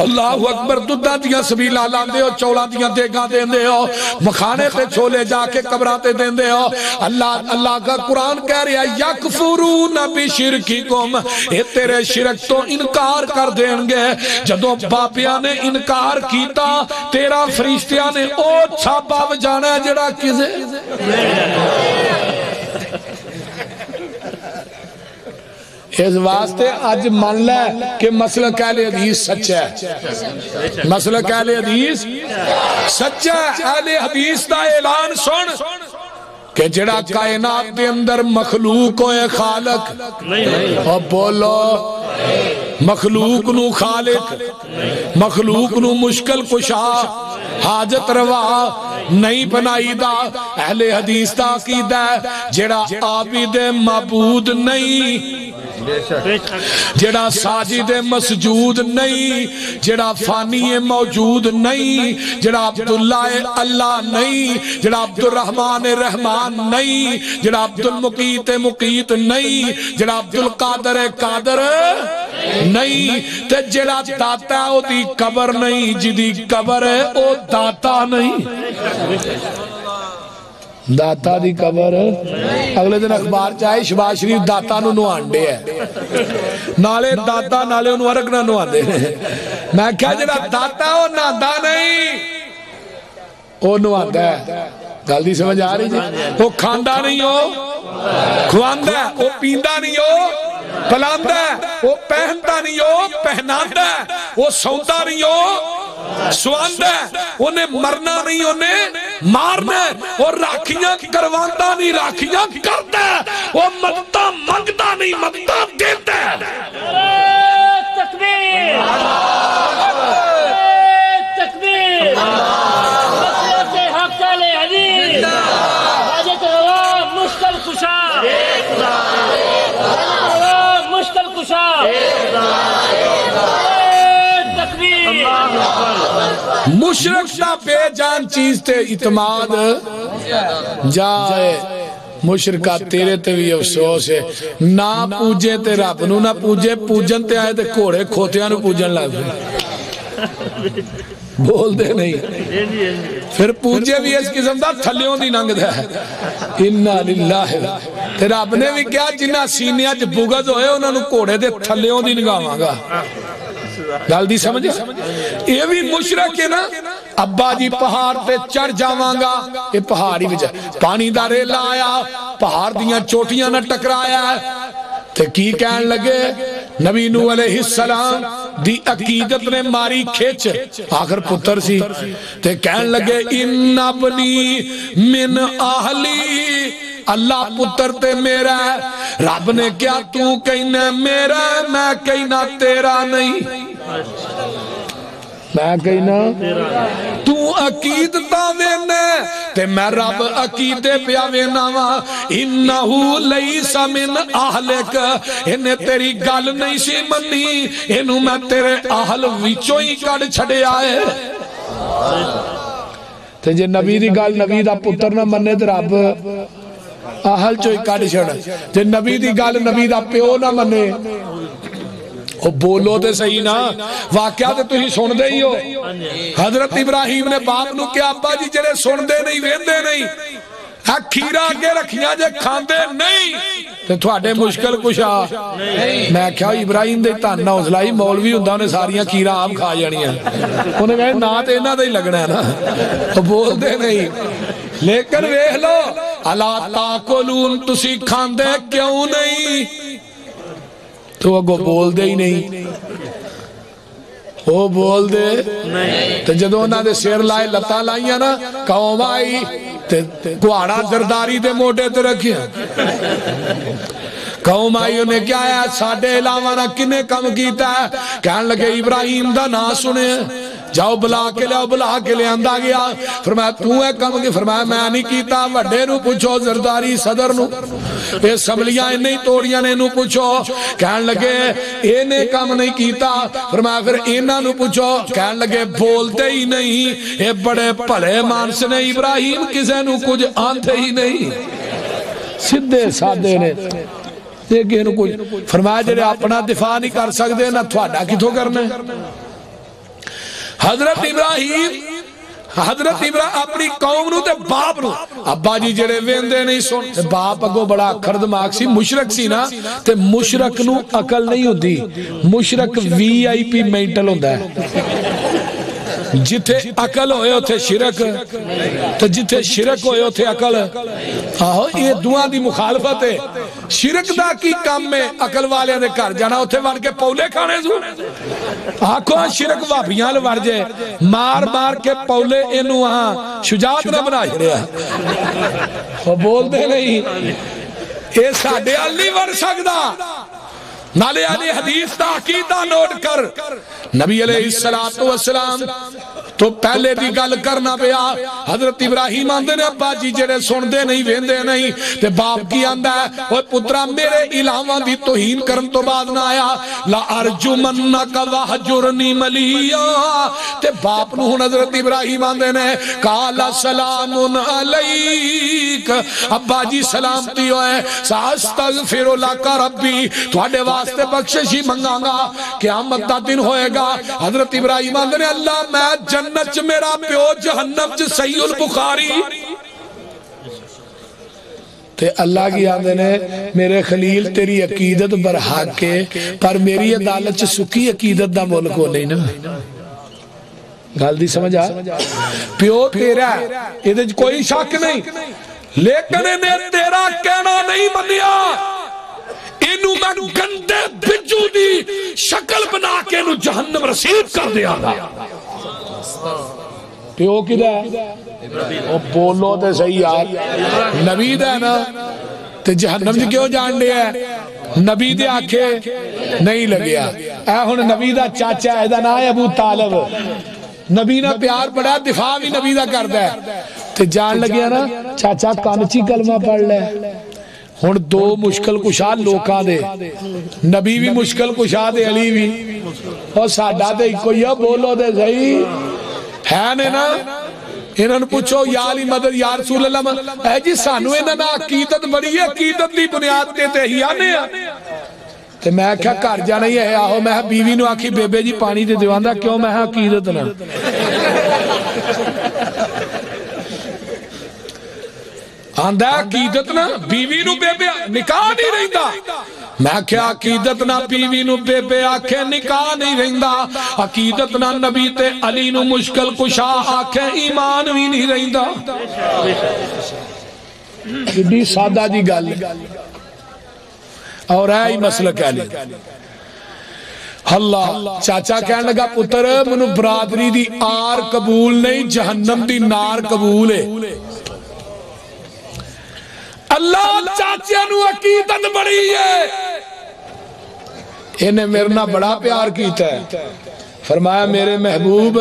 A: اللہ اکبر دودھا دیاں سبیلہ لان دے ہو چولا دیاں دیگاں دیں دے ہو مخانے تے چھولے جا کے قبراتے دیں دے ہو اللہ کا قرآن کہہ رہا ہے یکفرون بشرککم اے تیرے شرک تو انکار کر دیں گے جدو باپیاں نے انکار کیتا تیرا فرشتیاں نے او چھاپا بجانا ہے جڑا کسے اس واسطے اج مان لے کہ مسلک اہل حدیث سچا ہے، مسلک اہل حدیث سچا ہے۔ اہل حدیث دا اعلان سن کہ جڑا کائنات دے اندر مخلوق ہوئے خالق، اور بولو مخلوق نو خالق، مخلوق نو مشکل کشا، حاجت روا نہیں بنائی دا۔ اہل حدیث دا عقیدہ ہے جڑا عابد معبود نہیں، جڑا ساجد مسجود نہیں، جڑا فانی موجود نہیں، جڑا عبداللہ اللہ نہیں، جڑا عبدالرحمن رحمان نہیں، جڑا عبدالمقیت مقیت نہیں، جڑا عبدالقادر قادر نہیں، تے جڑا داتا ہے او دی قبر نہیں، جدی قبر ہے او داتا نہیں، داتا دی قبر۔ اگلے دن اخبار چاہے شباز شریف داتا نو نوانڈے ہے، نالے داتا نالے انہوں عرق نہ نواندے، میں کہا جڑا داتا ہو نادا نہیں، او نواندہ ہے۔ گل دی سمجھ آ رہی جی؟ وہ کھاندہ نہیں ہو کھواندہ ہے، وہ پیندہ نہیں ہو پلاندہ ہے، وہ پہنتا نہیں ہو پہناندہ ہے، وہ سوندہ نہیں ہو سواندہ ہے، انہیں مرنا نہیں انہیں مارنا ہے، اور راکھیاں کرواندہ نہیں راکھیاں کرتا ہے، وہ مددہ منگتا نہیں مددہ دیتا ہے۔
B: تکبیر تکبیر مسلک حق اہل حدیث حاجت روا مشکل کشا، حاجت روا مشکل کشا، تکبیر۔
A: مشرک دا بے جان چیز تے اعتماد جائے، مشرکہ تیرے تے بھی افسوس ہے، نہ پوجے تے رب نو نہ پوجے، پوجن تے آئے تے کوڑے کھوتیاں نو پوجن لگ پہ بول دے نہیں، پھر پوجے بھی اس قسم دا تھلیوں دی ننگ دے، انہا للہ۔ تے رب نے بھی کیا جنہ سینیاں جو بغض ہوئے انہوں نے کوڑے دے تھلیوں دی نگاہ گا۔ گل دی سمجھے؟ یہ بھی مشرک ہے نا، ابا جی پہاڑ تے چڑھ جاواں گا، یہ پہاڑی بجا پانی دا ریلا آیا، پہاڑ دیاں چوٹیاں نہ ٹکرایا ہے، تے کی کہن لگے نبی نوح علیہ السلام دی عقیدت نے ماری کھیچ، آخر پتر سی، تے کہن لگے ان ابنی من اہلی، اللہ پتر تے میرا ہے، رب نے کیا تو کہنا میرا میں کہنا تیرا نہیں، میں کہنا تو عقیدتا وینے تے میں رب عقیدے پیا ویناوا، انہو لیس من اہلک، انہیں تیری گل نہیں سی منی، انہوں میں تیرے اہل وچوں ہی کڑ چھڑے آئے۔ تے جے نبی دی گل نبی دا پتر نہ مننے تے رب اہل چوئی کڑ چھڑ، جے نبی دی گل نبی دا پیو نہ مننے، وہ بولو دے صحیح نا، واقعہ دے تُہی سن دے ہی ہو۔ حضرت ابراہیم نے باپ نو کیا ابا جی جڑے سن دے نہیں ویندے نہیں، کھیرا کے رکھیاں جے کھاندے نہیں تے تھوڑے مشکل کشا۔ میں کیا ابراہیم دے تاننا حوصلہ مولوی ہوندہ انہیں ساریاں کھیرا آپ کھا جانی ہیں، انہیں کہا نا تے انہاں دے ہی لگنا ہے نا، وہ بول دے نہیں۔ لیکن ویہ لو الا تاکلون، تسی کھاندے کیوں نہیں؟ تو وہ بول دے ہی نہیں، وہ بول دے تو جدو انہاں دے سیر لائے لتا لائیاں نا، قوم آئی کوارا زرداری دے موٹے تے رکھیا، قوم آئی انہیں کیا ہے ساڑھے علاوہ کنے کم کیتا ہے، کہنے لگے ابراہیم دا نا سنے، جاؤ بلا کے لے بلا کے لے اندہ گیا، فرمایا تو ہے کم کی، فرمایا میں نہیں کیتا، وڈے نو پوچھو زرداری صدر نو، اے سملیاں نہیں توڑیاں نے نو پوچھو، کہنے لگے اینے کم نہیں کیتا، فرمایا پھر اینا نو پوچھو، کہنے لگے بولتے ہی نہیں، اے بڑے پڑے مانس نے ابراہیم کسے نو کچھ آنتے ہی نہیں، سدھے سادے نے دیکھیں نو کچھ، فرمایا جڑے اپنا دفاع نہیں کر سکتے نہ تھوڑا کتھوں کرنے۔ حضرت ابراہیم اپنی قوم نو تے باپ نو، ابا جی جڑے ویندے نہیں سن، باپ اگو بڑا اکھر دماغ سی، مشرک سی نا، تے مشرک نو عقل نہیں ہوندی، مشرک وی آئی پی مینٹل ہوندہ ہے، جتھے عقل ہوئے ہوتے شرک، تو جتھے شرک ہوئے ہوتے عقل، یہ دعا دی مخالفت ہے۔ شرک دا کی کام میں عقل والے دے گھر جانا اتھے وڑ کے پولے کھانے سو آنکھوں شرک وابیاں لوڑ جے مار مار کے پولے انہوں ہاں شجاعت نہ بنا چھڑیا وہ بول دے نہیں اے ساڑھے علی ور سکدا نالے علی حدیث دا عقیدہ نوٹ کر نبی علیہ السلام تو پہلے بھی گل کرنا پیا حضرت ابراہیم آندے نے ابا جی جڑے سن دے نہیں ویندے نہیں تے باپ کی آندا ہے اوے پترا میرے علاوہ دی توہین کرن تو بعد نہ آیا لا ارجمنک وہجرنی ملیا تے باپ نو ہن حضرت ابراہیم آندے نے قال سلام علیک ابا جی سلامتی ہوئے ساستغفر لک ربی تواڈے واسطے بخشش ہی منگاں گا قیامت دا دن ہوئے گا حضرت ابراہیم آندے نے اللہ میں جنت چ میرا پیو جہنم چ صحیح البخاری تے اللہ کی آندے نے میرے خلیل تیری عقیدت برحق کے پر میری عدالت چ سکی عقیدت دا ملک ہو نہیں نا گل دی سمجھ آ پیو تیرا ہے یہ کوئی شک نہیں لیکن انہیں تیرا کہنا نہیں منیا انہوں میں گندے بجو دی شکل بنا کے انہوں جہنم رسید کر دیا گا پیو کی دا ہے وہ بولو تے صحیح یار نبی دا ہے نا تے جہنم جی کیوں جان دیا ہے نبی دے آنکھے نہیں لگیا اے ہن نبی دا چاچا ہے دا نا ہے ابو طالب نبی نے پیار پڑھا دفاع بھی نبی دا کردا ہے تے جان لگیا نا چاچا کانچی کلمہ پڑھ لے ہن دو مشکل کشا لوکاں دے نبی بھی مشکل کشا دے علی بھی اور ساڈا تے کوئی بولو دے صحیح ہے نا انہوں نے پوچھو یا علی مدد یا رسول اللہ اے جی سانو انہاں عقیدت بڑی ہے عقیدت دی بنیاد تے ہی آنے تے میں کیا کر جانا ہی ہے آہو میں بیوی نو آکھی بیبے جی پانی دے دیواندہ کیوں میں عقیدت نہ آندہ عقیدت نہ بیوی نو بے بے نکاح نہیں رہندا میں کیا عقیدت نہ بیوی نو بے بے آکھیں نکاح نہیں رہندا عقیدت نہ نبی تے علی نو مشکل کشا آکھیں ایمان بھی نہیں رہندا کڈی سادہ جی گل اور ہے ہی مسئلہ کہہ لیں اللہ چاچا کہنے لگا پتر منو برادری دی آر قبول نہیں جہنم دی نار قبول ہے اللہ چاچیا نو عقیدت بڑی ہے انہیں میرے نہ بڑا پیار کیتا ہے فرمایا میرے محبوب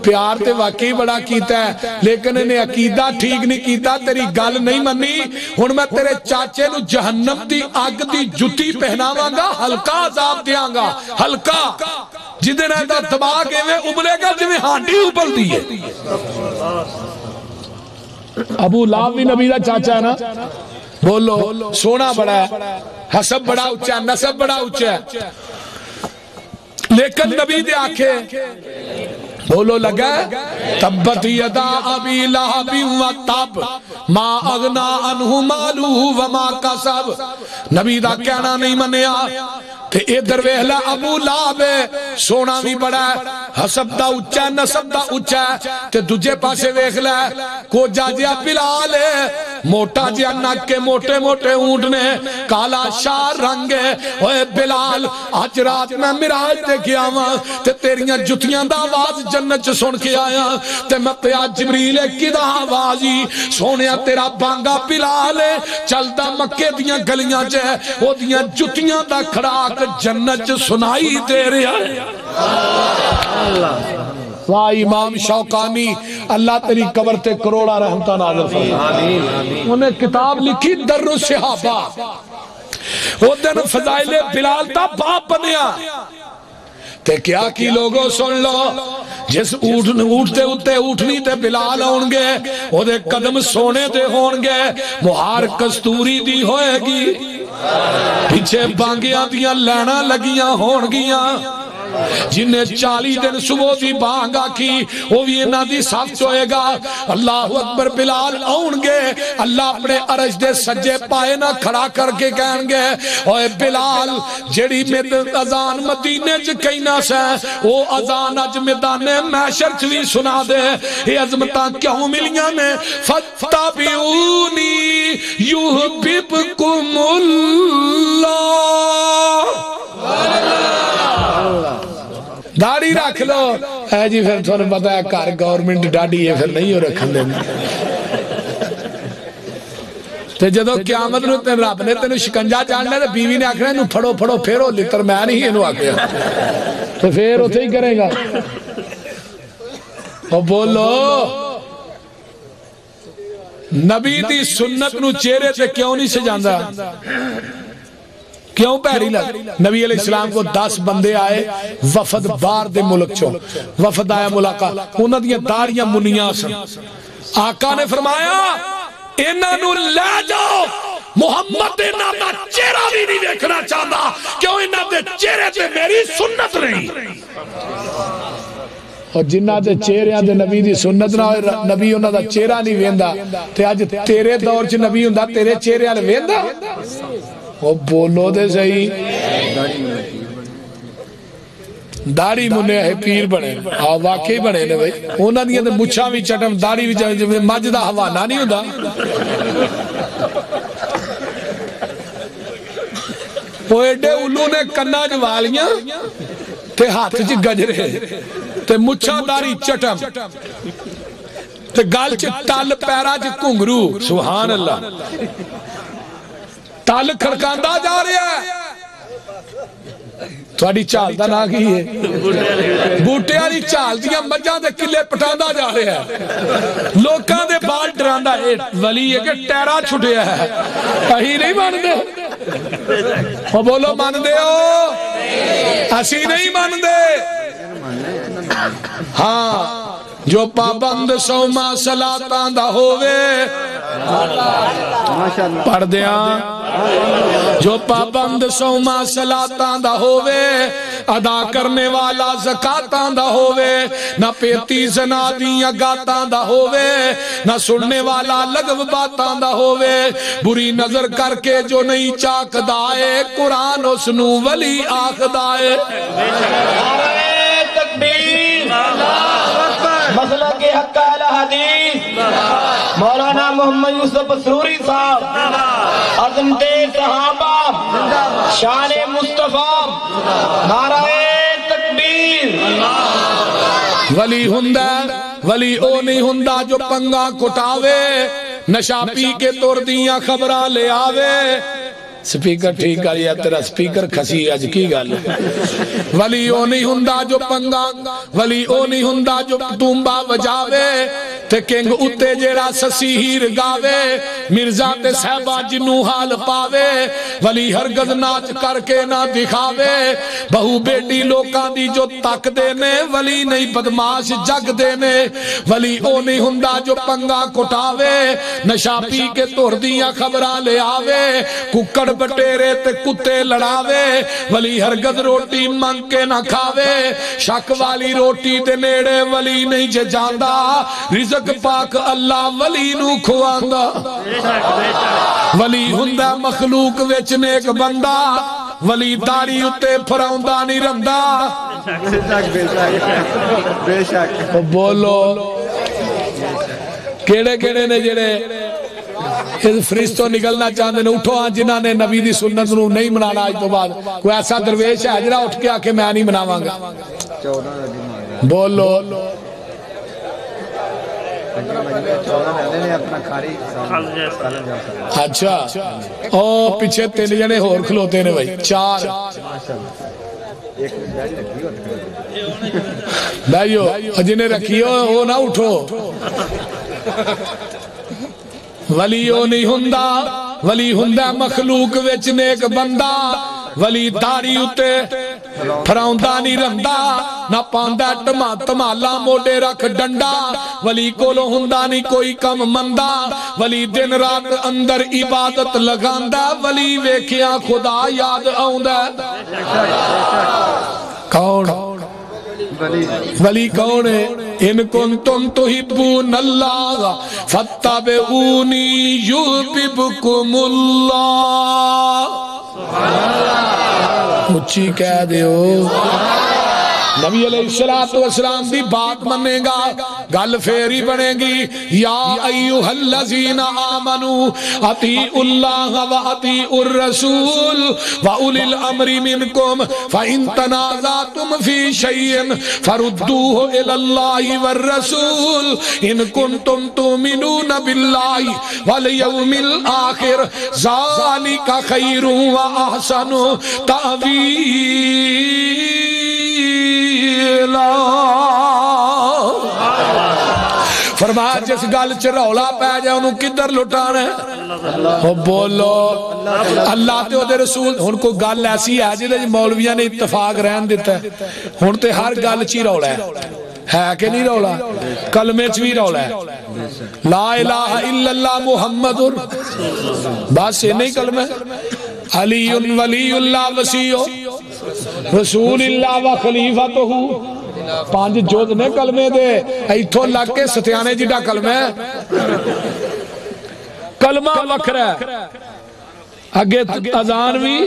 A: پیار تے واقعی بڑا کیتا ہے لیکن انہیں عقیدہ ٹھیک نہیں کیتا تیری گل نہیں منی ہن میں تیرے چاچے نو جہنم دی آگ دی جتی پہناواں گا ہلکا عذاب دیاں گا ہلکا جدے نہ دا دبا کے میں ابلے گا جو میں ہانڈی ابل دی ہے ابو لہب بھی نبی دا چاچا ہے نا بولو سونا بڑا ہے حسب بڑا اچھا ہے نسب بڑا اچھا ہے لیکن نبی دے آنکھیں بولو لگا تبت یدا ابی لہب و تب ما اغنا عنہ مالہ وما کسب نبی دا کہنا نہیں منیا تے اے درویحلا ابو لہب سونا بھی بڑا ہے حسب دا اچھا ہے نسب دا اچھا ہے تے دجھے پاسے ویکھ لے کو جا جیا بلال ہے موٹا جیا نک کے موٹے موٹے اونٹنے کالا شار رنگے اوے بلال آج رات میں مراج دیکھے آواں تے تیریاں جتیاں دا آواز جنت سن کے آیا تے میں پیا جبریل کی دا آوازی سونیا تیرا بانگا بلال ہے چل دا مکے دیاں گلیاں چے او دیاں جتیاں دا کھڑاک جنت سنائی دے رہا ہے واہ امام شوقانی اللہ تیری قبر تے کروڑا رحمتہ نازل فرمائے انہیں کتاب لکھی در الصحابہ وہ دن فضائل بلال تا باپ بنیا تے کیا کی لوگوں سن لو جس اٹھتے اٹھتے اٹھنی تے بلال ہونگے وہ دے قدم سونے تے ہونگے مہار کستوری دی ہوئے گی پیچھے بانگیاں دیاں لینا لگیاں ہونگیاں جنہیں 40 دن صبح دی بانگ آکھی وہ بھی انہاں دی صف ہوئے گا. اللہ اکبر. بلال آؤن گے, اللہ اپنے عرش دے سجے پائے نہ کھڑا کر کے کہیں گے اوے بلال جڑی اذان مدینے چ کہنا سے وہ اذان اج میدان محشر چ بھی سنا دے. یہ عظمتاں کیوں ملیاں نے؟ فتبعونی یحببکم اللہ. داڑھی رکھ لو ہے جی, پھر تھوڑے پتہ ہے کار گورنمنٹ ڈاڑھی ہے, پھر نہیں ہو رکھن دیں. تے جدو قیامت نو تے رب نے تینو شکنجا چاڑنا تے بیوی نے آکھنا انہوں پھڑو پھڑو پھیرو لتر میں نہیں انہوں آکھیا تو پھر اتھے ہی کرے گا. اور بولو نبی دی سنت نو چہرے تے کیوں نہیں سجاندہ؟ کیوں پیری لگ؟ نبی علیہ السلام کو 10 بندے آئے وفد بار دے ملک چو, وفد آیا ملاقہ, انہوں نے داڑیاں منیاں سن. آقا نے فرمایا انہاں نو لے جاؤ, محمد انہاں دا چہرہ بھی نہیں دیکھنا چاہتا, کیوں انہاں دے چہرے تے میری سنت نہیں. اور جنہ دے چہرے دے نبی دی سنت نہ ہوئے, نبی انہاں دا چہرہ نہیں ویندا, تے آج تیرے دور چ نبی ہوندا تیرے چہرے والے ویندا؟ وہ بولو دے صحیح. داڑھی منہ ہے پیر بنے, واقعی بنے نے بھائی. انہاں دیاں تے مچھاں وی چٹم داڑھی وی مجھ دا حوالہ نہیں ہوندا. وہ ایڈے الو نے کناں چ والیاں تے ہاتھ چ گجرے تے مچھاں داڑھی چٹم تے گل چ ٹل پیرا چ گھنگرو. سبحان اللہ. تال کھڑکاندہ جا رہا ہے. تھوڑی چال دا نہ کی ہے بوٹے والی چال دیاں مجھاں دے کلے پٹاندہ جا رہا ہے. لوکاں دے بال ڈراندہ ہے ولی ہے کہ ٹیرا چھٹیا ہے. کہیں نہیں مان دے وہ بولو مان دے ہو, اسی نہیں مان دے. ہاں جو پابند سوما صلاتاں دا ہووے پڑھ دیاں, جو پابند سوما صلاتاں دا ہووے ادا کرنے والا زکاتاں دا ہووے, نہ پیتی زنا دیاں گاتاں دا ہووے, نہ سننے والا لغو باتاں دا ہووے, بری نظر کر کے جو نہیں چاک دائے قرآن اس نو ولی آخ دائے.
C: مسئلہ کے حق اہل حدیث مولانا محمد یوسف سروری صاحب, عظمت صحابہ, شان مصطفیٰ, نعرہ تکبیر.
A: ولی ہندہ ولی او نہیں ہندہ جو پنگا کٹاوے, نشا پی کے توردیاں خبرہ لے آوے. سپیکر ٹھیک کر یا تیرا سپیکر کھسی آج کی گال. ولی او نہیں ہندہ جو پنگا, ولی او نہیں ہندہ جو ٹومبا وجاوے, تے کنگ اتے جیڑا سسیہیر گاوے, مرزا تے صحبہ جنو حال پاوے, ولی ہرگز ناچ کر کے نہ دکھاوے, بہو بیٹی لوکاں دی جو تک دینے, ولی نہیں بدماش جگ دینے. ولی او نہیں ہندہ جو پنگا کٹاوے, نشا پی کے توردیاں خبرہ لے آوے, ککڑ بٹیرے تے کتے لڑاوے, ولی ہرگز روٹی منگ کے نہ کھاوے, شک والی روٹی دے نیڑے ولی نہیں جے جاندہ, رزق پاک اللہ ولی نو کھواندہ. ولی ہندہ مخلوق وچ نیک بندہ, ولی داڑھی اتے پھراؤندہ نہیں رندہ.
D: بے شک
A: بولو کیڑے کیڑے نے جڑے اس فرشتوں نکلنا چاہتے ہیں؟ اٹھو ہاں جنہاں نے نبی دی سنت نو نہیں منانا آج تو بعد. کوئی ایسا درویش ہے جنہاں اٹھ کے آکے میں نہیں مناواں گا؟ بولو اچھا او پیچھے 3 جنے اور کھلوتے نے بھائی, 4 بھائیو جنہیں رکھی ہو نہ اٹھو. ولی او نہیں ہندہ, ولی ہندہ مخلوق وچ نیک بندہ, ولی داڑھی اتے پھراؤندہ نہیں رندہ, نہ پاندہ تمالا موڑے رکھ ڈنڈا, ولی کولو ہندہ نہیں کوئی کم مندہ, ولی دن رات اندر عبادت لگاندہ, ولی ویکھیاں خدا یاد آؤندہ. کون ولی کون ہے؟ ان کنتم تحبون اللہ فاتبعونی یحببکم اللہ. اچھی کہہ دیو. نبی علیہ السلام دی بات منے گا گل فیری بنے گی. یا ایوہ الذین آمنوا اطیعوا اللہ و اطیعوا الرسول و اولی الامر منکم فإن تنازعتم فی شیء فردوہ الی اللہ والرسول ان کنتم تؤمنون باللہ والیوم الآخر ذالک خیر و احسن تأویلا. فرمایا جس گل چ رولا پی جائے انہوں کدھر لٹانا ہے؟ بولو اللہ تے دے رسول. ہن کوئی گل ایسی ہے جے مولویاں نے اتفاق رہن دیتا ہے. ہن تے ہر گل چ رولا ہے کہ نہیں رولا؟ کلمے چ بھی رولا ہے. لا الہ الا اللہ محمد بس یہ نہیں کلمہ. علی ولی اللہ وسیع رسول اللہ و خلیفۃہ. پانچ جوز نے کلمے دے ایتھوں لگ کے ستیانے جڑا کلمہ ہے. کلمہ وکھرا ہے اگے اذان بھی.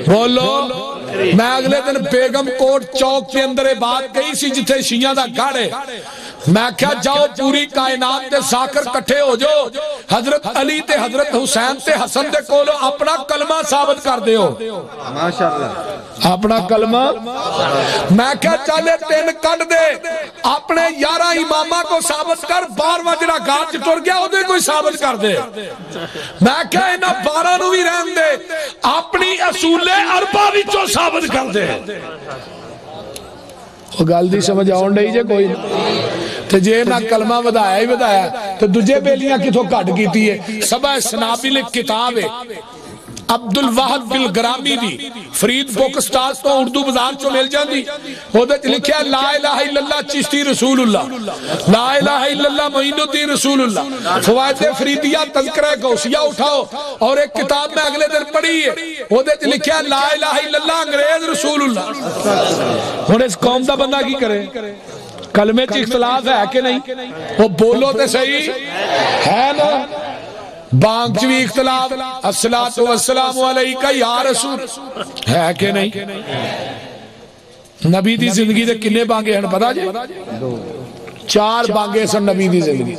A: بولو میں اگلے دن بیگم کوٹ چوک کے اندر بات کہی سی جتھے شیعہ دا گھر ہے. میں کیا جاؤ پوری کائنات تے ساکر کٹھے ہو جو حضرت علی تے حضرت حسین تے حسن دے کولو اپنا کلمہ ثابت کر دے ہو. ماشاءاللہ اپنا کلمہ. میں کیا چلے تین کٹ دے اپنے 11 امامہ کو ثابت کر 12واں جڑا گاہ چ ٹر گیا اودے کوئی ثابت کر دے. میں کیا انہاں 12 نو بھی رہن دے اپنی اصول اربعہ وچوں ثابت کر دے. وہ گل دی سمجھ آن رہی جے کوئی تے جے نہ کلمہ ودایا ہی ودایا تو دجے بیلیاں کتھوں کٹ کیتی ہے. سبع سنابل کتاب ہے عبدالواحد بالگرامی دی فرید بک سٹال تو اردو بازار چو مل جاندی. وہ لکھیا لا الہ الا اللہ چشتی رسول اللہ لا الہ الا اللہ معین الدین رسول اللہ. فوائد فریدیہ تذکرہ غوثیہ اٹھاؤ اور ایک کتاب میں اگلے دن پڑھی ہے وہ لکھیا لا الہ الا اللہ انگریز رسول اللہ. ہن اس قوم دا بندہ کی کرے؟ کلمے چ اختلاف ہے کہ نہیں؟ وہ بولو تے صحیح ہے نا. بانگ چوی اختلاف الصلاۃ والسلام علیکہ یا رسول ہے کہ نہیں؟ نبی دی زندگی دے کنے بانگے ہیں پتا جے؟ 4 بانگے سن نبی دی زندگی.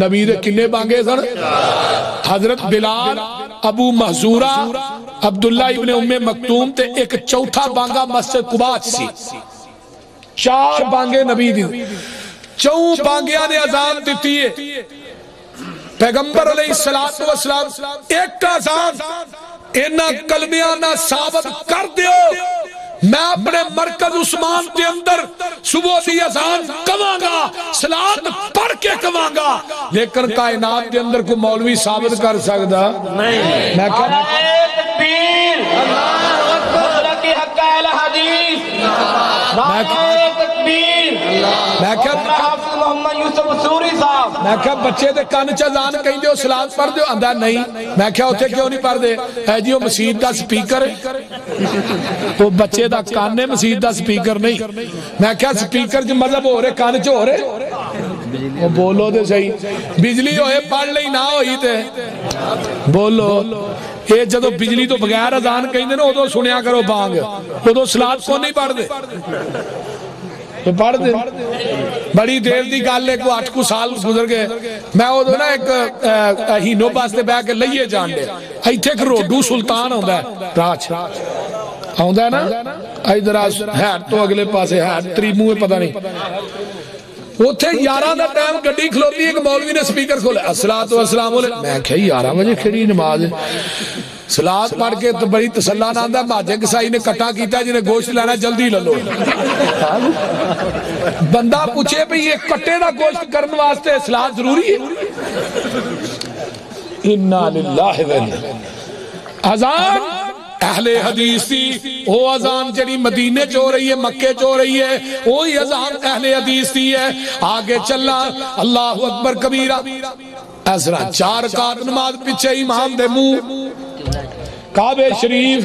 A: نبی دے کنے بانگے سن؟ حضرت بلال ابو محذورہ عبداللہ ابن ام مکتوم تے ایک چوتھا بانگا مسجد قباء سی. 4 بانگے نبی دی. 4 بانگیاں نے اذان دیتی ہے. پیغمبر علیہ السلام ایک اذان انہاں کلمیاں نہ ثابت کر دیو میں اپنے مرکز عثمان کے اندر صبح دی اذان کواں گا صلاۃ پڑھ کے کواں گا. لیکن کائنات کے اندر کوئی مولوی ثابت کر سکتا نہیں. میں کہا
C: تکبیر اللہ اکبر کی حق اہل حدیث نعرہ تکبیر.
A: میں کہا
C: حافظ محمد یوسف سوری صاحب
A: میں کہا بچے دے کان چ اذان کہیں دیو صلاۃ پڑھ دیو آندا نہیں. میں کہا اوتھے کیوں نہیں پڑھ دے؟ اے جی او مسجد دا سپیکر تو بچے دا کان مسجد دا سپیکر نہیں. میں کہا سپیکر جو مطلب ہو رہے کان چ ہو رہے وہ بولو دے صحیح. بجلی ہوئے پڑھ لئی نہ ہوئی تے بولو. یہ جدو بجلی تو بغیر اذان کہیں دے نا ادو سنیا کرو بانگ ادو صلاۃ کو نہیں پڑھ دے تو پڑھ دے. بڑی دیر دی گل ہے کو 8 سال گزر گئے. میں ادو نا ایک ہینو پاس تے بہ کے لئیے جان دے ایتھے ایک روڈو سلطان ہوندا ہے راج ہوندا ہے نا ادھر ہیڈ تو اگلے پاسے ہیڈ تریمو میں پتہ نہیں اوتھے 11 دا ٹائم گڈی کھلوتی ایک مولوی نے سپیکر کھولا الصلاۃ والسلام علیہ. میں کہ 11 بجے کھڑی نماز صلاۃ پڑھ کے تو بڑی تسلا نہ آندا ماجے کسائی نے کٹا کیتا جنہیں گوشت لینا جلدی لے لو. بندہ پوچھے بھئی یہ کٹے دا گوشت کرنے واسطے صلاۃ ضروری ہے؟ انا للہ و انا. اذان اہل حدیث تھی وہ اذان جڑی مدینے چ ہو رہی ہے مکے چ ہو رہی ہے وہی اذان اہل حدیث تھی ہے. آگے چلا اللہ اکبر کبیرہ اس طرح 4 رکعت نماز پیچھے امام دے منہ کعبے شریف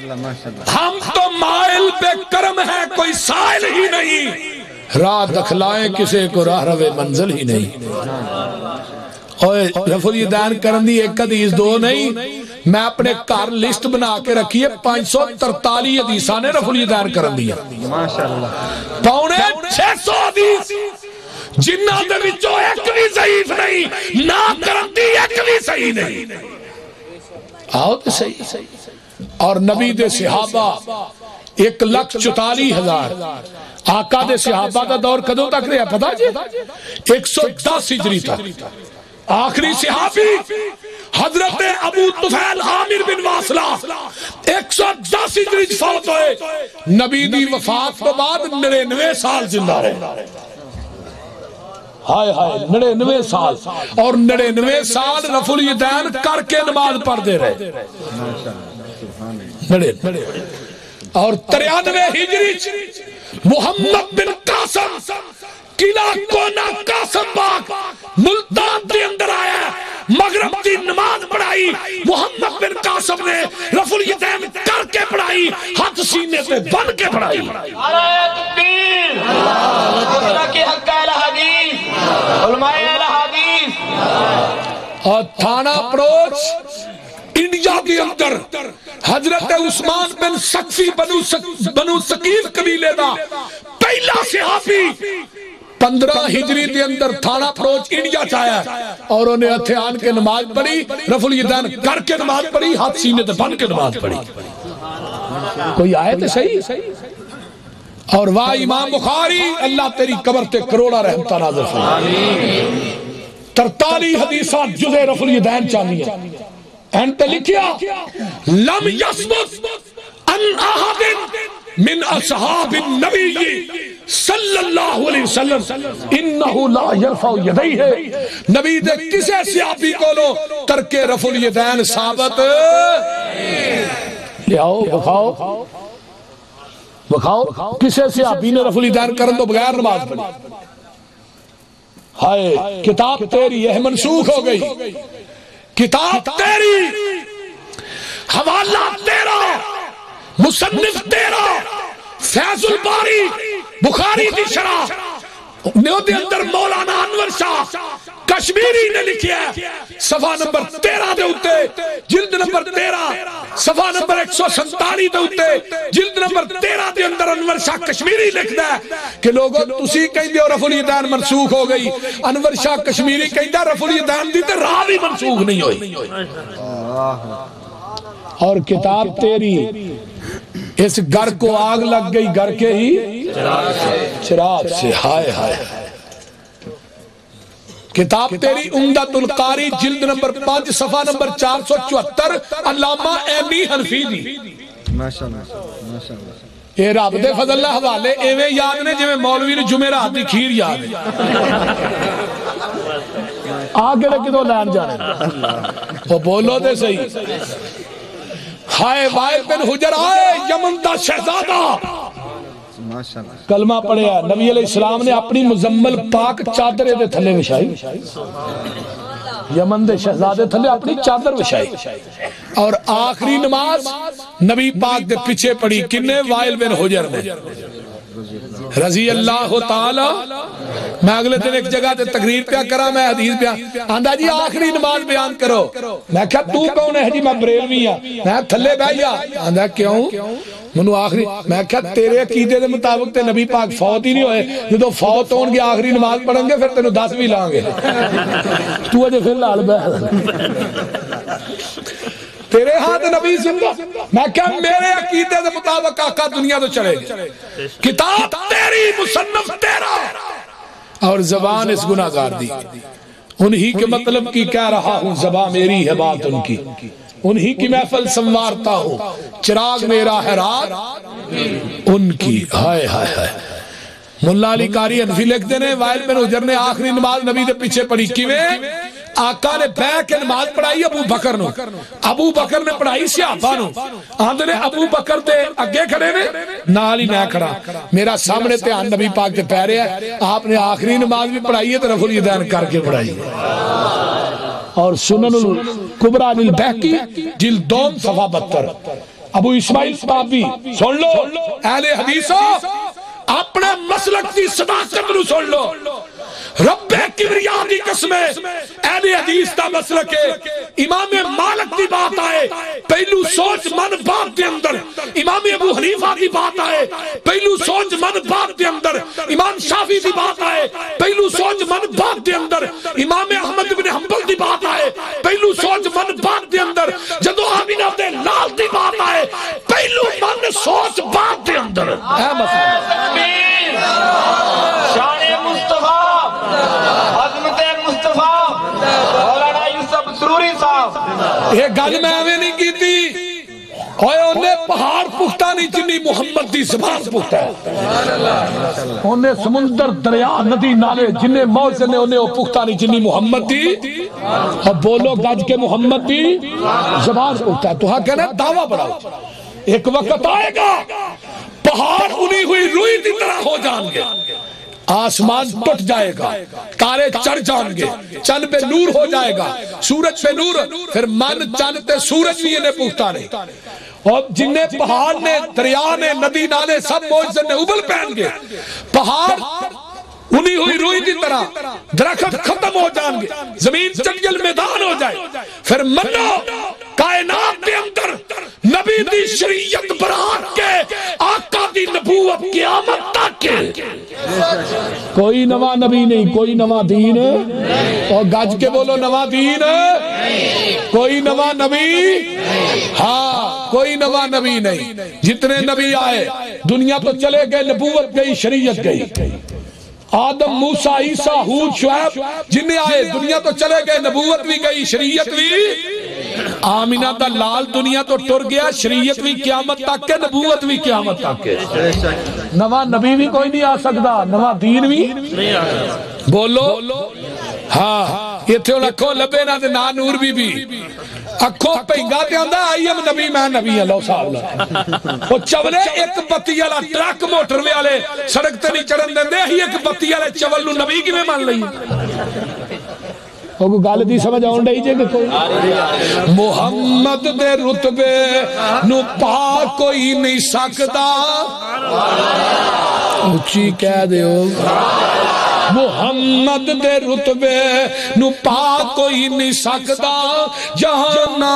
A: ہم تو مائل بے کرم ہے کوئی سائل ہی نہیں، راہ دکھلائیں کسے کو راہ روے منزل ہی نہیں۔ اوے رفع الیدین کرن دی ایک حدیث دو نہیں، میں اپنے کار لسٹ بنا کے رکھیے 543 حدیثاں نے رفع الیدین کرن دیا، پونے 600 حدیث جنہاں دے وچوں ایک بھی ضعیف نہیں، نہ کرن دی ایک بھی صحیح نہیں۔ آؤ تو صحیح۔ اور نبی دے صحابہ 1,44,000، آقا دے صحابہ دا دور کدوں تک رہا پتا جی؟ 110 ہجری تک۔ آخری صحابی حضرت ابو طفیل عامر بن واصلہ 110 ہجری فوت ہوئے، نبی دی وفات تو بعد 99 سال زندہ رہے۔ ہائے ہائے 99 سال، اور 99 سال رفع الیدین کر کے نماز پڑھ دے رہے۔ اور 93 ہجری محمد بن قاسم قلعہ کونا قاسم باغ ملتان کے اندر آیا، مغرب کی نماز پڑھائی، محمد بن قاسم نے رفع الیدین کر کے پڑھائی، ہاتھ سینے پہ بن کے پڑھائی۔
C: نعرہ تکبیر، مسلک حق اہل حدیث، علماء اہل حدیث۔
A: اور تھانہ اپروچ انڈیا کے اندر حضرت عثمان بن سقفی بنو ثقیف قبیلے دا پہلا صحابی 15 ہجری کے اندر تھانہ اپروچ انڈیا چاہیا، اور انہیں ہتھے آن کے نماز پڑھی، رفع الیدین کر کے نماز پڑھی، ہاتھ سینے تے بن کے نماز پڑھی۔ کوئی آئے تو صحیح۔ اور واہ امام بخاری، اللہ تیری قبر تے کروڑا رحمتہ نازل فرمائے۔ 43 حدیثاں جزء رفع الیدین چاہیے۔ انت لکھیا لم یثبت ان احد من اصحاب النبی صلی اللہ علیہ وسلم انہو لا یرفع یدیہ، نبی دے کسے صحابی کو لو ترک رفع الیدین ثابت لے آؤ بکھاؤ کسے صحابی نے رفع الیدین کرن تو بغیر نماز پڑھی؟ ہائے کتاب تیری ہے منسوخ ہو گئی، کتاب تیری، حوالہ تیرا، مصنف تیرا، فیض الباری بخاری دی شرح دے اندر مولانا انور شاہ کشمیری نے لکھیا ہے، صفحہ نمبر 13 دے اتے، جلد نمبر 13 صفحہ نمبر 147 دے اتے، جلد نمبر 13 دے اندر انور شاہ کشمیری لکھدا ہے کہ لوگوں تسی کہیں دے رفع الیدین منسوخ ہو گئی، انور شاہ کشمیری کہیں دے رفع الیدین دی تے راہ بھی منسوخ نہیں ہوئی۔ اور کتاب تیری، اس گھر کو آگ لگ گئی گھر کے ہی چراغ سے، ہائے ہائے۔ کتاب تیری عمدۃ القاری جلد نمبر 5 صفحہ نمبر 474 علامہ اینی حنفی دی۔ اے رب دے فضل اللہ حوالے ایویں یاد نے جویں مولوی نے جمعرات دی کھیر یاد ہے۔ آگے کدوں لین جانے وہ بولو دے صحیح۔ ہائے وائل بن حجر آئے یمن دا شہزادہ، کلمہ پڑھیا، نبی علیہ السلام نے اپنی مزمل پاک چادرے دے تھلے وشائی، یمن دے شہزادے تھلے اپنی چادر وشائی، اور آخری نماز نبی پاک دے پیچھے پڑھی کنے؟ وائل بن حجر نے رضی اللہ تعالی۔ میں اگلے دن ایک جگہ تے تقریر پیا کرا، میں حدیث پیا آندھا جی آخری نماز بیان کرو، میں کہا تو کون ہے جی؟ میں بریلوی ہاں۔ میں تھلے بھائیا، آندھا کیوں؟ منو آخری، میں کہا تیرے عقیدے دے مطابق تے نبی پاک فوت ہی نہیں ہوئے، جدو فوت ہون گے آخری نماز پڑھیں گے پھر تینوں 10 بھی لائیں گے، تو اجے پھر لال تیرے ہاتھ نبی زندہ۔ میں کہا میرے عقیدے دے مطابق آقا دنیا تو چلے گئے، کتاب تیری، مصنف تیرا، اور زبان اس گناہگار دی، انہی کے مطلب کی کہہ رہا ہوں، زبان میری ہے بات ان کی، انہی کی محفل سنوارتا ہوں، چراغ میرا ہے رات ان کی۔ ہائے ہائے ہائے۔ ملا علی قاری حنفی لکھ دینے وائل بن حجر نے آخری نماز نبی دے پیچھے پڑھی، کیویں؟ آقا نے بیٹھ کے نماز پڑھائی ابو بکر نو، ابو بکر نے پڑھائی صحابہ نو، آندھے نے ابو بکر تے اگے کھڑے نے، نال ہی میں کھڑا، میرا سامنے تے آن نبی پاک تے پہ رہے ہیں، آپ نے آخری نماز بھی پڑھائی ہے تو رفع الیدین کر کے پڑھائی ہے۔ اور سنن الکبریٰ للبیہقی جلد 2 صفحہ 72، ابو اسماعیل پاپی سن لو اہل حدیثوں اپنے مسلک کی صداقت نو سن لو رب کبریا دی قسم اہل حدیث دا مسلک ہے امام مالک دی بات آئے پہلو سوچ من بات دے اندر امام ابو حنیفہ دی بات آئے پہلو سوچ من بات دے اندر امام شافعی دی بات آئے پہلو سوچ من بات دے اندر امام احمد بن حنبل دی بات آئے پہلو سوچ من بات دے اندر جدو آمینہ دے لال دی بات آئے پہلو من سوچ بات دے اندر اے مسئلہ
C: شان مصطفیٰ عظمت مصطفیٰ مولانا یوسف سروری صاحب
A: یہ گل میں ہمیں نہیں کی تھی اوے انہیں پہاڑ پختہ نہیں چنی محمد دی زبان پختہ ہے انہیں سمندر دریا ندی نالے جنہیں موت نے انہیں پختہ نہیں چنی محمد دی اب بولو گج کے محمد دی زبان پختہ ہے تو ہاں کہنا دعویٰ بڑھاؤ ایک وقت آئے گا پہاڑ انہی ہوئی روئی دی طرح ہو جان گے آسمان ٹوٹ جائے گا تارے چڑھ جائیں گے چند پہ نور ہو جائے گا سورج پہ نور پھر من چند تے سورج بھی انہیں پوچھتا نہیں اور جنہیں پہاڑ نے دریا نے ندی نالے سب موجزن نے ابل پہن گے پہاڑ انہی ہوئی روئی دی طرح درخت ختم ہو جان گے زمین جنگل میدان ہو جائے پھر منو کائنات کے اندر نبی دی شریعت برات کے آقا دی نبوت قیامت تک کے کوئی نواں نبی نہیں کوئی نواں دین اور گج کے بولو نواں دین کوئی نواں نبی ہاں کوئی نواں نبی نہیں جتنے نبی آئے دنیا تو چلے گئے نبوت گئی شریعت گئی آدم موسیٰ عیسیٰ حود شعیب جنہیں آئے دنیا تو چلے گئے نبوت بھی گئی شریعت بھی آمینہ دا لال دنیا تو ٹر گیا شریعت بھی قیامت تک کے نبوت بھی قیامت تک کے نواں نبی بھی کوئی نہیں آ سکتا نواں دین بھی بولو ہاں یہ تھے لکھو لبے نہ دے نا نور بھی اکھو پہنگا تے آندہ آئی ہم نبی میں نبی اللہ صاحب وہ چولے ایک بتی والا ٹرک موٹر والے سڑک تے نہیں چڑھن دے دے ہی ایک بتی والے چول نو نبی کی میں مان لئی وہ گال دی سمجھ آن رہی جے کہ کوئی محمد دے رتبے نو پا کوئی نہیں سکتا اچھی کہہ دے ہو محمد دے رتبے نو پا کوئی نہیں سکتا جہانا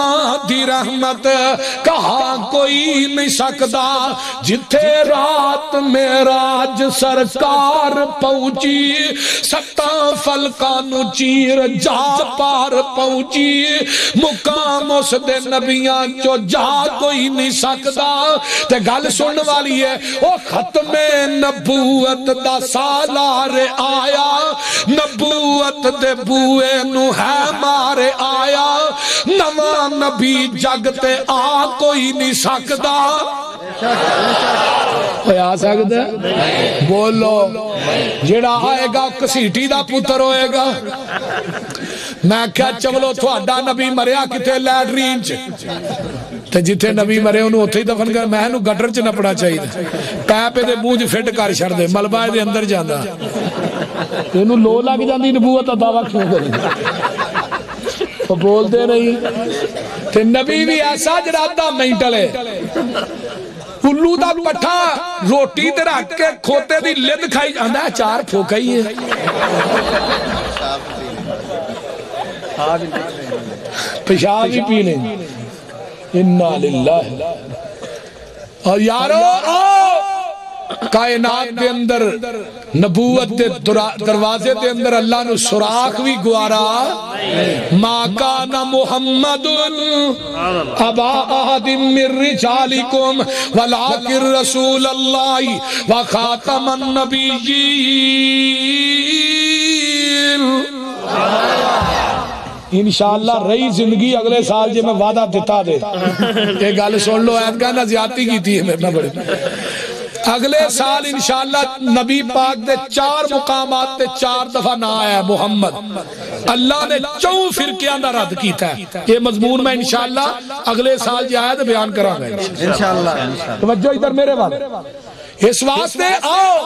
A: دی رحمت کہا کوئی نہیں سکتا جتھے رات معراج سرکار پہنچی ستاں فلکاں نو چیر جا پار پہنچی مقام اس دے نبیاں چو جا کوئی نہیں سکتا تے گل سن والی ہے او ختم نبوت دا سالار آیا نبوت دے بوئے نو ہے مارے آیا نواں نبی جگ تے آ کوئی نہیں سکتا کوئی آ سکتا ہے بولو جڑا آئے گا کسیٹی دا پتر ہوئے گا میں کیا چولو تھوڑا نبی مریا کتے لیٹرین تے جتھے نبی مرے انہوں اتھے ہی دفن کر میں نو گٹر چ نپڑا چاہیے پیپے دے بوجھ فٹ کر چھڑ دے ملبہ دے اندر جاندہ انہوں لو لگ جاندی نبوت دعویٰ کیوں کریں تو بول دے نہیں تے نبی بھی ایسا جرادہ مینٹل ہے پلو دا پٹھا روٹی تے رکھ کے کھوتے دی لد کھائی جاندہ ہے چار پھوکا ہی ہے پیشاب ہی پی لیں اِنَّا لِلَّهِ اور یارو کائنات دے اندر نبوت دے دروازے دے اندر اللہ نے سراخ بھی گوارا ما کان محمد ابا احد من رجالکم ولکن رسول اللہ وخاتم النبیین انشاءاللہ رہی زندگی اگلے سال جے میں وعدہ دیتا دے یہ گل سن لو ایت کہنا زیادتی کی تھی میرے بڑے اگلے سال انشاءاللہ نبی پاک دے 4 مقامات تے 4 دفعہ نہ آیا محمد اللہ نے 4 فرقیاں دا رد کیتا ہے یہ مضمون میں انشاءاللہ اگلے سال جی آیا تو بیان کرا گا انشاءاللہ توجہ ادھر میرے والے اس واسطے آؤ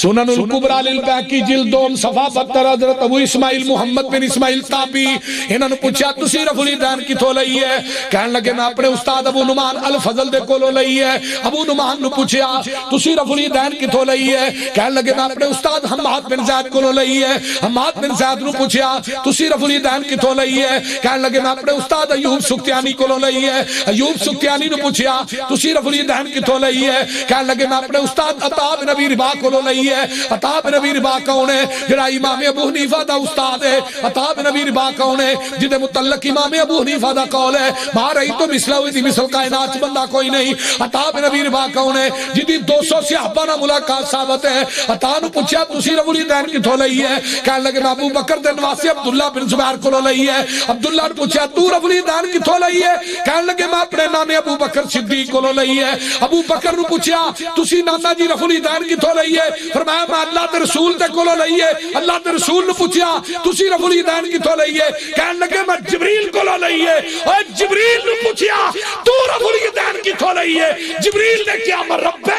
A: سنن الکبرى للبیہقی جلد 2 صفحہ 72 حضرت ابو اسماعیل محمد بن اسماعیل تابی انہوں نے پوچھا تسی رفع الیدین کتھوں لئی ہے؟ کہنے لگے میں اپنے استاد ابو نعمان الفضل دے کولوں لئی ہے۔ ابو نعمان نے پوچھا تسی رفع الیدین کتھوں لئی ہے؟ کہنے لگے میں اپنے استاد حماد بن زید کولوں لئی ہے۔ حماد بن زید نے پوچھا تسی رفع الیدین کتھوں لئی ہے؟ کہنے لگے میں اپنے استاد ایوب سختیانی کولوں لئی ہے۔ ایوب سختیانی نے پوچھا تسی رفع الیدین کتھوں لئی ہے؟ کہنے لگے میں اپنے استاد عطا بن ابی رباح کولوں لئی ہے۔ عطا بن ابی رباح کون ہے؟ جڑا امام ابو حنیفہ دا استاد ہے۔ عطا بن ابی رباح کون ہے؟ جدے متعلق امام ابو حنیفہ دا قول ہے ما رأیت مثلہ دی مثل کائنات بندہ کوئی نہیں۔ عطا بن ابی رباح کون ہے؟ جدی 200 صحابہ نہ ملاقات ثابت ہے۔ عطا نے پوچھا تسی رفع الیدین کتھوں لئی ہے؟ کہنے لگے میں ابو بکر دے نواسی عبداللہ بن زبیر کولوں لئی ہے۔ عبداللہ نے پوچھا تو رفع الیدین کتھوں لئی ہے؟ کہنے لگے میں اپنے نانے ابو بکر صدیق کولوں لئی ہے۔ ابو بکر نے پوچھا تسی نانا جی رفع الیدین کتھوں لئی ہے؟ فرمایا میں اللہ دے رسول تے کولوں لئی ہے۔ اللہ دے رسول نے پوچھا تسی رفع الیدین کتھوں لئی ہے؟ کہنے لگے میں جبریل کولوں لئی ہے۔ اور جبریل نے پوچھا تو رفع الیدین کتھوں لئی ہے؟ جبریل نے کیا میں رب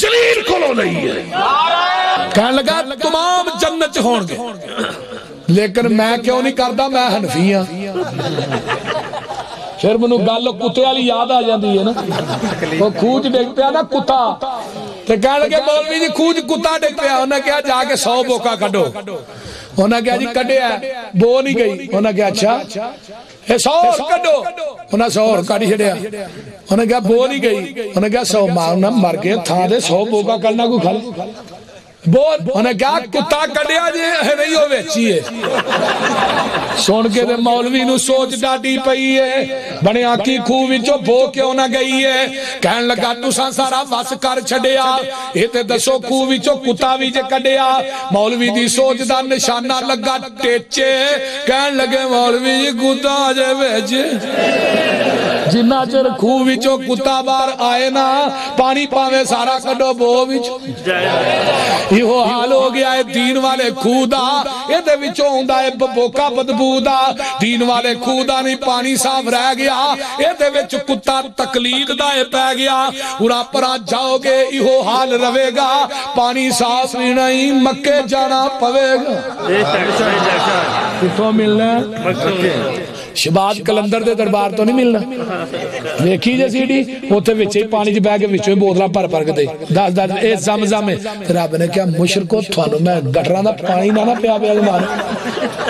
A: جلیل کولوں لئی ہے۔ کہنے لگا تمام جنت ہون گے لیکن میں کیوں نہیں کردا؟ میں حنفی ہاں۔ پھر منو گل کتے والی یاد آ جاندی ہے نا، وہ کھوج ڈگ پیا نا کتا تے کہنے لگے مولوی جی کھوج کتا ڈگ پیا، انہاں کہا جا کے 100 بوکا کڈو۔ انہاں کہا جی کڈیا بو نہیں گئی۔ انہاں کہا اچھا اے 100 کڈو۔ انہاں 100 کڈ چھڈیا۔ انہاں کہا بو نہیں گئی۔ انہاں کہا 100 مارنا مر گئے تھا دے 100 بوکا کرنا کوئی کھل بول۔ انہیں کہا کتا کڈیا جی نہیں ہو ویچی ہے۔ سن کے دے مولوی نو سوچ ڈاڈی پئی ہے بنے آنکی خوہ وچوں بو کیوں نہ گئی ہے؟ کہن لگا تساں سارا وس کر چھڈیا اے تے دسو خوہ وچوں کتا وی جے کڈیا۔ مولوی دی سوچ دا نشانہ لگا ٹیچے۔ کہن لگے مولوی جی کتا جے ویچے جنہ چر خوہ وچوں کتا بار آئے نا پانی پاوے سارا کڈو بو وچوں۔ یہ حال ہو گیا ہے دین والے خودا یہ دے وچوں ہوندا ہے بوکا بدبو دا۔ دین والے خودا نہیں پانی صاف رہ گیا یہ دے وچ کتا تقلید دا ہے پہ گیا۔ اڑا پرا جاؤ گے یہ حال روے گا پانی صاف نہیں مکے جانا پوے گا۔ کتوں ملنا شباد کلندر دے دربار تو نہیں ملنا دیکھی جے سیڈی اوتھے وچے پانی چ بہ کے وچوں بوتلاں بھر بھر کے دے 10 اے زمزم ہے۔ رب نے کیا مشرکو تھانوں میں گٹراں دا پانی نہ پیا پیا مار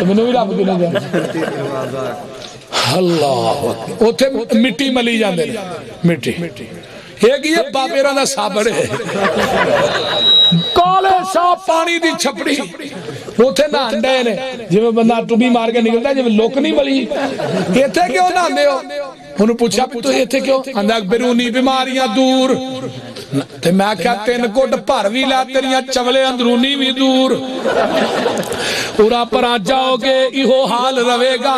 A: مینوں بھی رب کنے گیا اللہ اوتھے مٹی ملی جاندے مٹی ایک یہ بابیرہ دا سابڑ ہے کالے صاف پانی دی چھپڑی اوتھے نہ انڈے نے جو بندہ ٹوبی مار کے نکلتا ہے جو لوک نہیں ملی ایتھے کیوں نہ آندے ہو؟ انہوں پوچھا تو ایتھے کیوں؟ اندھا بیرونی بیماریاں دور تے میں کہا 3 گھٹ بھر وی لا تیریاں چولے اندرونی بھی دور۔ پورا پر آ جاؤ گے یہ حال روے گا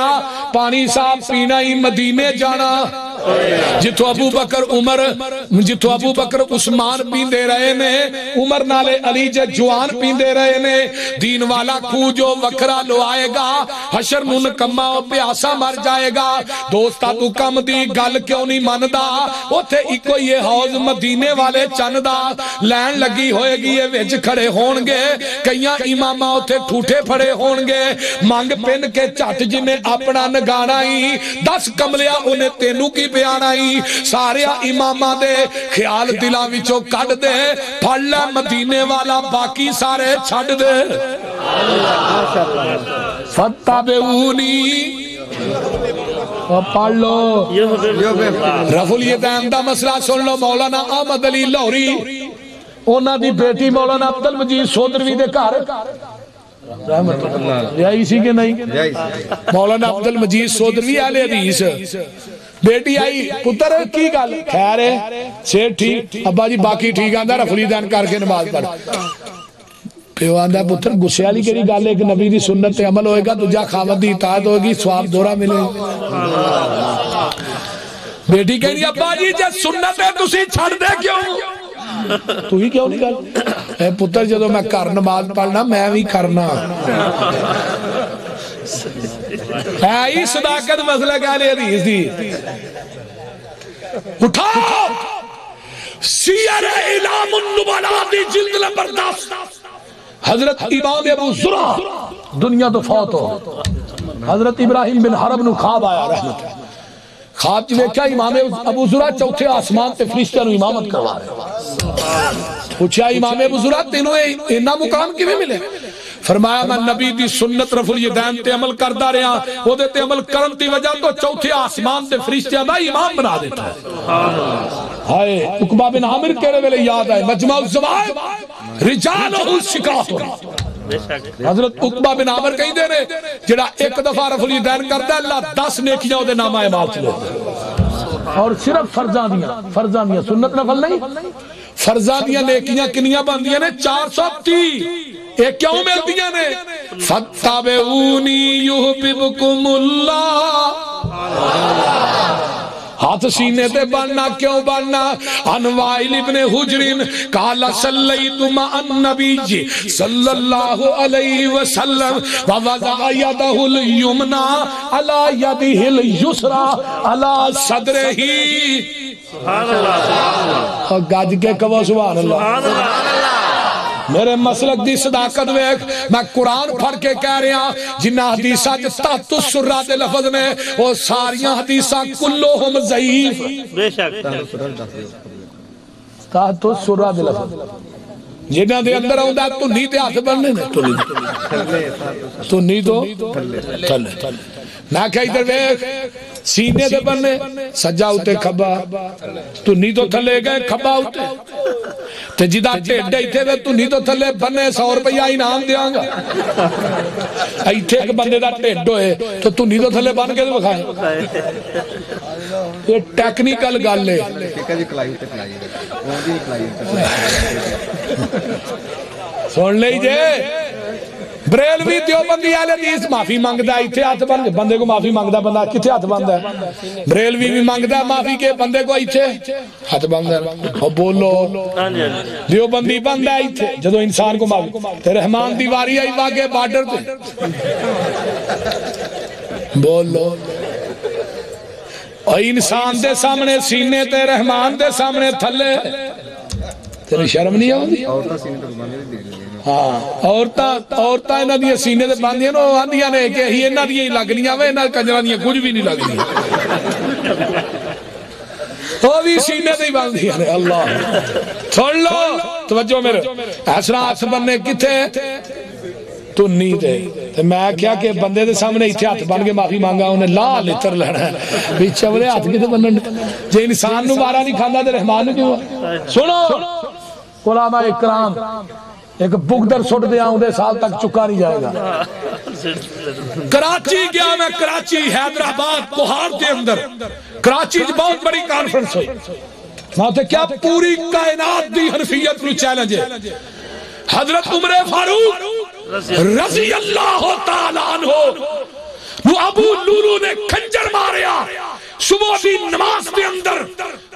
A: پانی صاف پینا ہی مدینے جانا۔ جتو ابو بکر عمر جتو ابو بکر عثمان پیندے رہے نے عمر نالے علی جے جوان پیندے رہے نے دین والا کھو جو وکرا لو آئے گا حشر نون کما پیاسا مر جائے گا۔ دوستا تو کم دی گل کیوں نہیں ماندا اوتھے ایکو یہ حوض مدینے والے چندا لین لگی ہوئے گی یہ وچ کھڑے ہون گے کئیاں اماماں اوتھے ٹھوٹے پھڑے ہون گے مانگ پن کے چٹ جنہیں اپنا نگانا ہی 10 کملیا انہیں تینوں کی بیانا ہی سارے امامہ دے خیال دلاں وچوں کٹ دے پھڑ لے مدینے والا باقی سارے چھڑ دے۔ فتبعونی پڑھ لو رفع الیدین دا مسئلہ سن لو۔ مولانا احمد علی لاہوری انہاں دی بیٹی مولانا عبد المجید سودروی دے گھر یہی سی کہ نہیں مولانا عبد المجید سودروی اہل حدیث بیٹی آئی پتر کی گل خیر ہے سیٹ ٹھیک ابا جی باقی ٹھیک آندا رفع الیدین کر کے نماز پڑھ پیو آندا پتر غصے والی کیڑی گل ہے کہ نبی دی سنت تے عمل ہوئے گا دوجا خاوند دی اطاعت ہوئے گی ثواب دورہ ملے گا۔ بیٹی کہہ رہی ابا جی جے سنت ہے تسی چھڑ دے کیوں تو ہی کیوں نہیں گل اے پتر جدو میں کر نماز پڑھنا میں بھی کرنا ہے صداقت مسئلہ کہہ لے حدیث دی اٹھاؤ سیر اعلام النبلاء دی جلد نمبر 10 حضرت امام ابو زرع دنیا تو فوت ہو حضرت ابراہیم بن حرب نو خواب آیا رحمت ہے خواب جی دیکھا امام ابو زرع چوتھے آسمان تے فرشتہ نو امامت کروا رہے پوچھا امام ابو زرع تینوں اینا مقام کیویں ملے فرمایا میں نبی دی سنت رفع الیدین تے عمل کردا رہا او دے تے عمل کرن دی وجہ تو چوتھے آسمان تے فرشتیاں دا امام بنا دیتا ہے ہائے عقبہ بن عامر کہڑے ویلے یاد آئے مجمع الزوائد رجالہ شکاۃ حضرت عقبہ بن عامر کہیں دے رہے جڑا ایک دفعہ رفع الیدین کردا ہے اللہ 10 نیکیاں او دے نامہ اعمال چ لیتا اور صرف فرضاں دیاں سنت نفل نہیں فرضاں دیاں نیکیاں کنیاں بندیاں نے 430 ایک کیوں ملتیاں نے فَاتَّبِعُونِي يُحْبِبْكُمُ اللَّهُ ہاتھ سینے تے بننا کیوں بننا انوائل ابن حجرین قال صلیت مع النبی صلی اللہ علیہ وسلم ووضع یدہ الیمنا علی یدہ الیسرا علی صدرہ سبحان اللہ گاج کے کہو سبحان اللہ میرے مسلک دی صداقت ویک میں قرآن پڑھ کے کہہ رہا جنہ حدیثہ تحت السرہ دے لفظ نے وہ ساریاں حدیثہ کلوہم ضعیف
B: بے شک
A: تحت السرہ دے لفظ جنہ دے اندر ہوں دا تو نہیں دے ہاتھ بننے تو نہیں تو تھلے میں کہا ادھر ویک سینے دے بننے سجا ہوتے کھبا تو نہیں تو تھلے گئے کھبا ہوتے تے جدا ٹیڈے تھے وے تو نہیں تو تھلے بننے 100 روپیہ انعام دیاں گا ایتھے ایک بندے دا ٹیڈ ہوئے تو نہیں تو تھلے بن کے تو بکھائیں یہ ٹیکنیکل گل لے سن لے جے بریلوی دیوبندی اہل حدیث معافی مانگدا ہے ایتھے ہاتھ بن بندے کو معافی مانگدا بندہ کتھے ہاتھ بندا ہے بریلوی بھی مانگدا ہے معافی کے بندے کو ایتھے ہاتھ بندا ہے او بولو دیوبندی بندا ہے ایتھے جدوں انسان کو معافی تے رحمان دی واری آئی واگے بارڈر تے بولو اور انسان دے سامنے سینے تے رحمان دے سامنے تھلے تیری شرم نہیں آؤں ہاں عورتاں انہاں دی سینے تے باندھیاں نو آندیاں نے کہ ہی انہاں دی لگنیاں وے انہاں کنجراں دی کچھ بھی نہیں لگنیاں وہ بھی سینے تے باندھیاں نے اللہ سن لو توجہ میرے ایسا ہاتھ بننے کتے تو نہیں دے میں کیا کہ بندے دے سامنے ایتھے ہاتھ بن کے معافی مانگا انہیں لا لیتر لینا ہے بھی چولے ہاتھ کتے بننے جے انسان نو مارا نہیں کھاندہ دے رحمان نو کیوں سنو علماء اکرام ایک بگدر سٹ دیا ہوں دے سال تک چکا نہیں جائے گا کراچی گیا میں کراچی حیدرآباد کوہار کے اندر کراچی بہت بڑی کانفرنس ہوئی میں کیا پوری کائنات دی حنفیت نو چیلنج ہے حضرت عمر فاروق رضی اللہ تعالیٰ عنہ وہ ابو لولو نے کھنجر ماریا صبح دی نماز دے اندر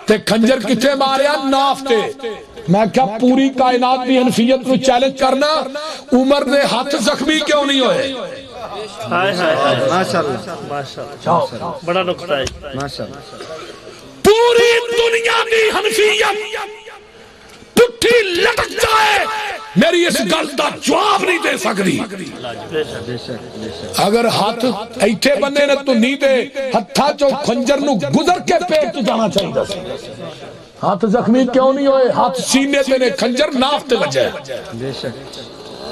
A: تے کھنجر کتے ماریا ناف تے میں کیا پوری کائنات دی حنفیت کو چیلنج کرنا عمر نے ہاتھ زخمی کیوں نہیں ہوئے
B: ماشاءاللہ بڑا نقطہ ہے
A: پوری دنیا دی حنفیت پٹھی لٹک جائے میری اس گل دا جواب نہیں دے سکتی اگر ہاتھ ایتھے بننے نے تو نہیں دے ہتھا جو کھنجر نو گزر کے پیٹ تو جانا چاہیے ہاتھ زخمی کیوں نہیں ہوئے ہاتھ سینے سے نے کھنجر نافتے بجائے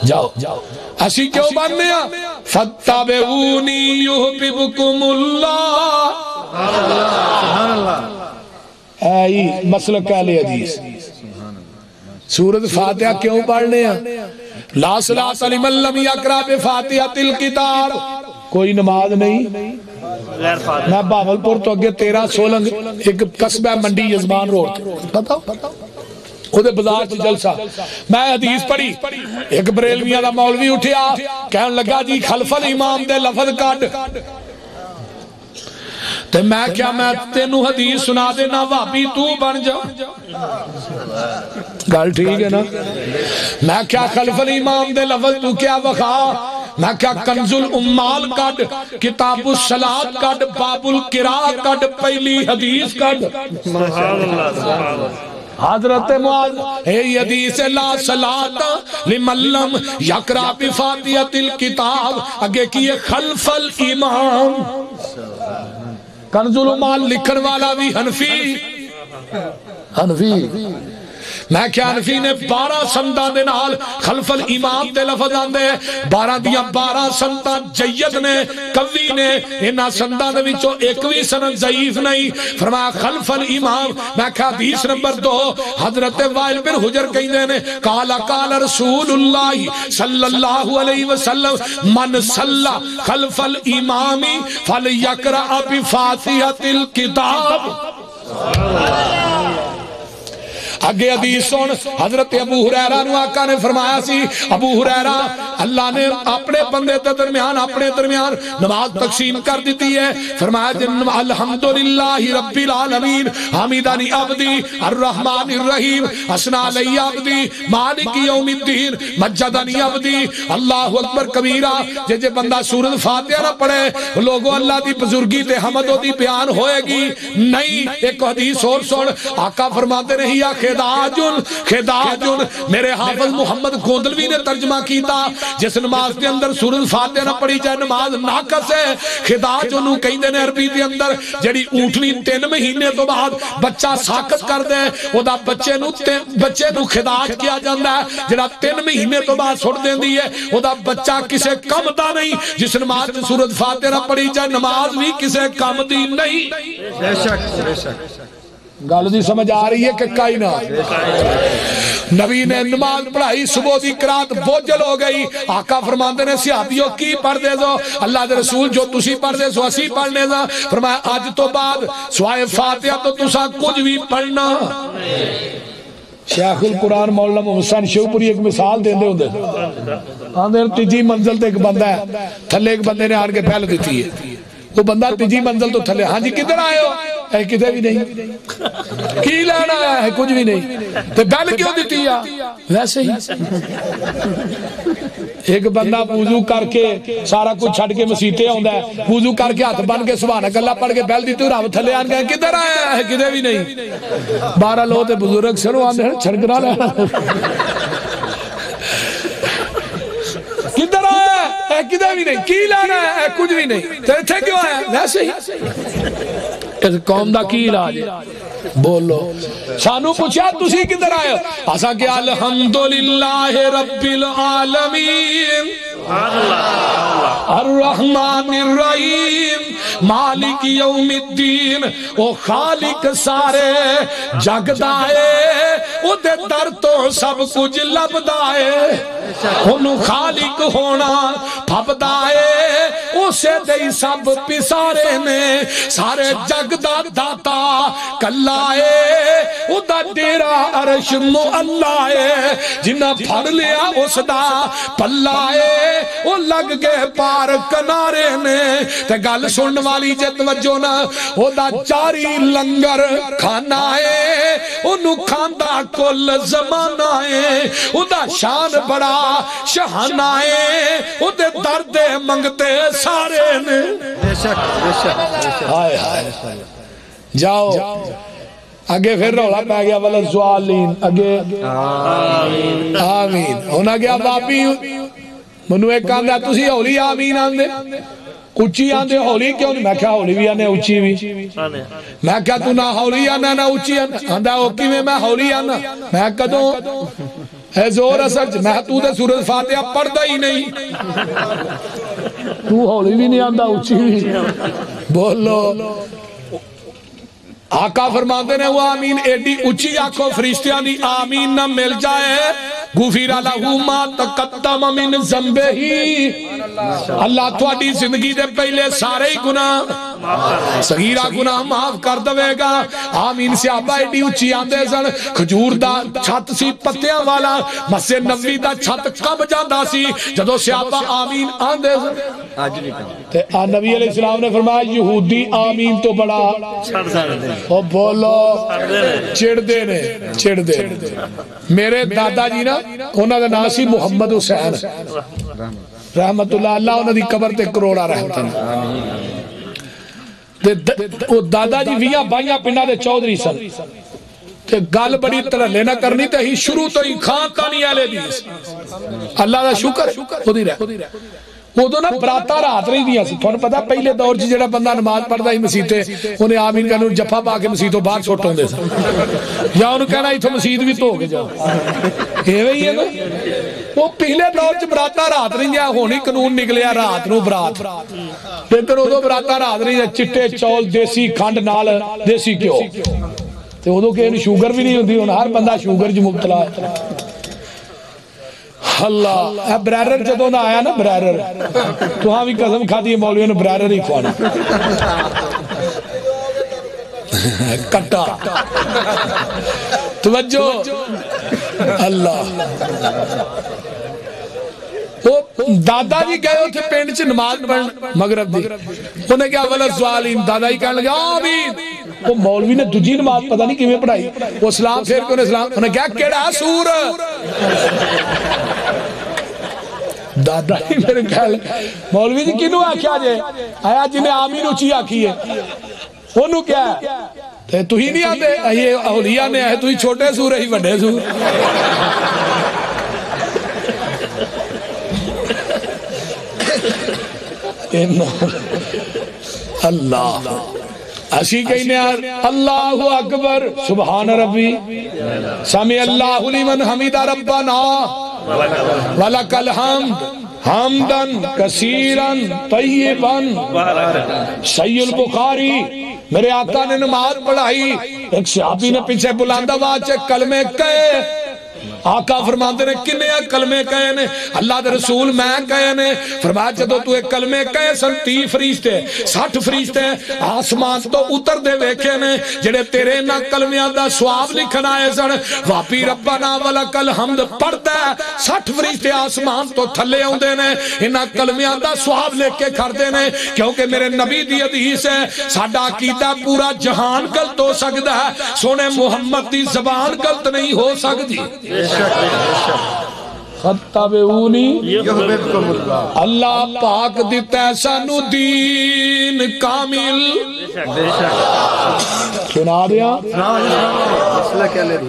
A: جاؤ اسی کیوں باننے ہیں فَاتَّبِعُونِي يُحْبِبْكُمُ اللَّهِ آئی مسلک اہل حدیث سورۃ فاتحہ کیوں پڑھنے ہیں لا صلاۃ لمن لم یقرأ بفاتحۃ الکتاب کوئی نماز نہیں میں باولپور تو اگے 13 سولنگ ایک قصبہ منڈی یزمان روڈ بتاؤ خودے بازار چ جلسہ میں حدیث پڑھی ایک بریلویاں دا مولوی اٹھیا کہن لگا جی خلف الامام دے لفظ کڈ تے میں کیا میں تینوں حدیث سنا دینا وہابی تو بن جا گل ٹھیک ہے نا میں کیا خلف الامام دے لفظ تو کیا وخا میں کیا کنز الامال کڈ کتاب الصلاۃ کڈ باب القراء کڈ پہلی حدیث کڈ
B: سبحان اللہ
A: حضرت معاذ اے حدیث لا صلاۃ لمن لم یقرأ بفاتحۃ الکتاب اگے کیے خلف الامام. کنز العمال لکھن والا بھی حنفی میں کیا حنفی نے 12 سنداں دے نال خلف الامام دے لفظ آندے 12 دیاں 12 سنداں جید نے قوی نے انہاں سنداں دے وچوں ایک بھی سند ضعیف نہیں. فرمایا خلف الامام. میں کیا حدیث نمبر 2 حضرت وائل بن حجر کہندے نے قال قال رسول اللہ صلی اللہ علیہ وسلم من صلی خلف الامام فلیقرأ بفاتحۃ الکتاب. آگے حدیث سن حضرت ابو ہریرہ نو آقا نے فرمایا سی ابو ہریرہ اللہ نے اپنے بندے اپنے درمیان نماز تقسیم کر دیتی ہے. فرمایا الحمدللہ رب العالمین حمیدانی عبدی الرحمن الرحیم اسنا علی عبدی مالک یوم الدین مجدنی عبدی اللہ اکبر کبیرہ. جے بندہ سورۃ فاتحہ نہ پڑھے لوگوں اللہ دی بزرگی تے حمد دی بیان ہوئے گی نہیں. ایک حدیث اور سن آقا فرماتے نہیں یا خداجن میرے حافظ محمد گوندلوی نے ترجمہ کیتا جس نماز کے اندر سورۃ فاتحہ نہ پڑھی جائے نماز ناقص ہے. خداجن کہندے نے عربی دے اندر جڑی اونٹنی 3 مہینے تو بعد بچہ ساقط کر دے او دا بچے نو خداج کیا جاندا ہے. جڑا 3 مہینے تو بعد چھوڑ دیندی ہے او دا بچہ کسے کم دا نہیں. جس نماز تے سورۃ فاتحہ نہ پڑھی جائے نماز بھی کسے کم دی نہیں.
D: بے شک
A: گل دی سمجھ آ رہی ہے کہ کائنات نبی نے نماز پڑھائی صبح دی قرات بوجھل ہو گئی. آقا فرماندے نے صحابیوں کی پڑھ دے دو اللہ دے رسول جو تسی پڑھ دے سو اسی پڑھنے دا. فرمایا آج تو بعد سوائے فاتحہ تو تسا کچھ بھی پڑھنا. شیخ القرآن مولانا محمد حسین شیوپوری ایک مثال دے ہوندے آندے تیجی منزل تے ایک بندہ ہے تھلے ایک بندے نے آن کے پھیل دیتی ہے. وہ بندہ تیجی منزل تو تھلے ہاں جی کدھر آئے ہو اے کدھر بھی نہیں کی لینا آیا ہے کچھ بھی نہیں تو بیل کیوں دیتی ہے ویسے ہی. ایک بندہ وضو کر کے سارا کچھ چھڑ کے مسیتے ہوندہ ہے وضو کر کے ہاتھ بن کے سبحانک اللہ پڑھ کے بیل دیتی ہوں رب تھلے آن گئے کدھر آیا ہے کدھر بھی نہیں. 12 لوگ تے بزرگ سنو آنے ہیں چھڑکنا لینا کدھر آیا ہے کدھر بھی نہیں کی لینا ہے کچھ بھی نہیں تو اتھے کیوں آیا ویسے ہی. اس قوم دا کی علاج ہے بولو سانو پوچھا تسی کدھر آئے ہو اسا کہ الحمدللہ رب العالمین الرحمن الرحیم مالک یوم الدین. او خالق سارے جگ دائے او دے در تو سب کچھ لب دائے انہوں خالق ہونا پھب دائے اسے دے سب پسارے نے سارے جگ دا داتا کلائے او دا ڈیرا عرش معلائے جنہ پھڑ لیا اس دا پلائے او لگ گئے پار کنارے نے. تے گل سن والی جے توجہ نہ او دا جاری لنگر کھانا ہے انہوں کھاندا کل زمانہ ہے او دا شان بڑا شہانہ ہے او دے درد منگتے سارے نے.
D: بے شک
A: ہائے ہائے جاؤ آگے پھر رولا پہ گیا والضالین آگے آمین ہونا گیا بابی منو ایک آندھا تسی ہولی آمین آندھے اچھی آندھے ہولی کیوں نہیں میں کہا ہولی بھی آنے اچھی بھی میں کہا تو نہ ہولی آنا نہ اچھی آندھا اوکی میں ہولی آنا میں کہا اے زور اثر میں تو دے سورۃ فاتحہ پڑھتا ہی نہیں تو ہولی بھی نہیں آندھا اچھی بھی بولو. آقا فرماتے ہیں وہ آمین ایڈی اچھی آنکھوں فرشتیاں دی آمین نہ مل جائے غفر لہو ما تقدم من ذنبہ اللہ تھوڑی زندگی دے پہلے سارے ہی گناہ صغیرہ گناہ معاف کر دوے گا. آمین سے آبا ایڈی اچھی آندے سن کھجور دا چھت سی پتیاں والا مسجد نبوی دا چھت کب جاندہ سی جدو سے آبا آمین آندے سن. نبی علیہ السلام نے فرمایا یہودی آمین تو بڑا او بولو چڑ دے میرے دادا جی نا انہوں نے ناسی محمد حسین رحمت اللہ اللہ انہوں نے قبر تے کروڑا رحمت اللہ دادا جی ویاں بائیاں پنڈا دے چودری سن تے گل بڑی تللے نہ کرنی تے ہی شروع تو ہی خاندانی اہل حدیث اللہ دا شکر خودی رہ وہ تو نا براتا رات نہیں دیا سی تھوڑا پتا پہلے دور چ جڑا بندہ نماز پڑھدا ہی مسیتے انہیں آمین کہنا جفا پا کے مسیتوں باہر چھوٹ ہوندے سن یا انہوں کہنا ایتھوں مسجد بھی دھو کے جاؤ ایویں ہی ہے نا وہ پہلے دور چ براتا رات نہیں دیا ہونی قانون نکلیا رات نو برات لیکن ادو براتا رات نہیں چٹے چول دیسی کھنڈ نال دیسی گھیو تے ادو کہ شوگر بھی نہیں ہوندی ہن ہر بندہ شوگر چ مبتلا ہے اللہ برائرر جدوں دا آیا نا برائرر تو ہاں بھی قسم کھاتی ہے مولویوں نے برائرر ہی کھوانا کٹا توجہ اللہ دادا جی گئے ہوتے پینڈ سے نماز پڑھن مغرب دی انہیں کیا ولد سوالین دادا جی کہنے لگا آمین وہ مولوی نے دجی نماز پتہ نہیں کیویں پڑھائی وہ اسلام پھیر کے انہیں کیا کیڑا سور دادا جی میرے خیال مولوی جی کنوں آکھیا جے آیا جنہیں آمین اچھی آکھی ہے انہوں کیا ہے تو ہی نہیں آتے یہ اولیاء نے ہے تو ہی چھوٹے سور ہی بڑے سور اللہ اسی کہنے اللہ اکبر سبحان ربی سمی اللہ لمن حمید ربنا ولک الحمد حمدن کثیرن طیبن سی البخاری میرے آقا نے نماز پڑھائی ایک صحابی نے پیچھے بلند آواز کلمے کہے آقا فرماتے نے کنے کلمے کہے نے اللہ دے رسول میں کہے نے فرمایا جدو تو ایک کلمے کہے سن 30 فرشتے 60 فرشتے آسمان تو اتر دے ویکھے نے جڑے تیرے نہ کلمیاں دا ثواب لکھنا ہے سن واپی ربنا ولک الحمد پڑھتا ہے 60 فرشتے آسمان تو تھلے ہوندے نے انہاں کلمیاں دا ثواب لے کے کھردے نے کیونکہ میرے نبی دی حدیث ہے ساڈا عقیدہ پورا جہان غلط ہو سکدا ہے سونے محمد دی زبان غلط نہیں ہو سکتی خطبعونی اللہ پاک دیتا ہے سانو دین کامل سنا دیا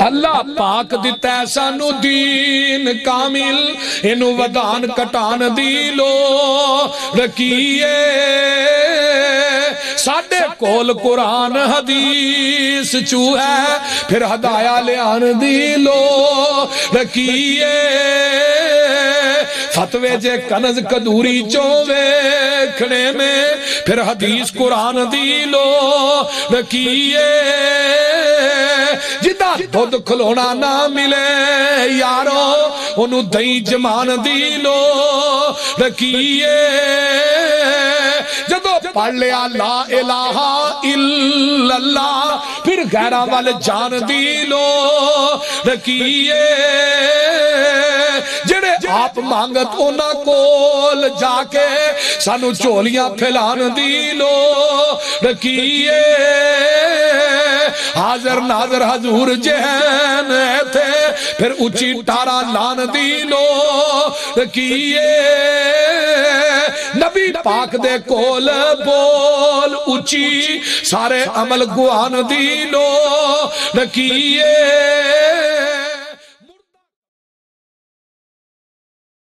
A: اللہ پاک دیتا ہے سانو دین کامل انو ودان کٹان دی لو رکیے ساڑھے کول قرآن حدیث چو ہے پھر ہدایہ لے آن دی لو رکیے فتوے جے کنز کدوری چووے کھڑے میں پھر حدیث قرآن دی لو رکیے جدہ دھد کھلونا نہ ملے یارو انہوں دہی جمان دی لو رکیے جدو پڑھ لیا لا الہ الا اللہ پھر غیرہ والے جان دی لو رکیے جڑے آپ مانگت اونا کول جا کے سانو چولیاں پھیلان دی لو رکیے حاضر ناظر حضور جہن تھے پھر اچھی ٹارا لان دی لو رکیے نبی پاک دے کول بول اچھی سارے عمل گوان دی لو رکیے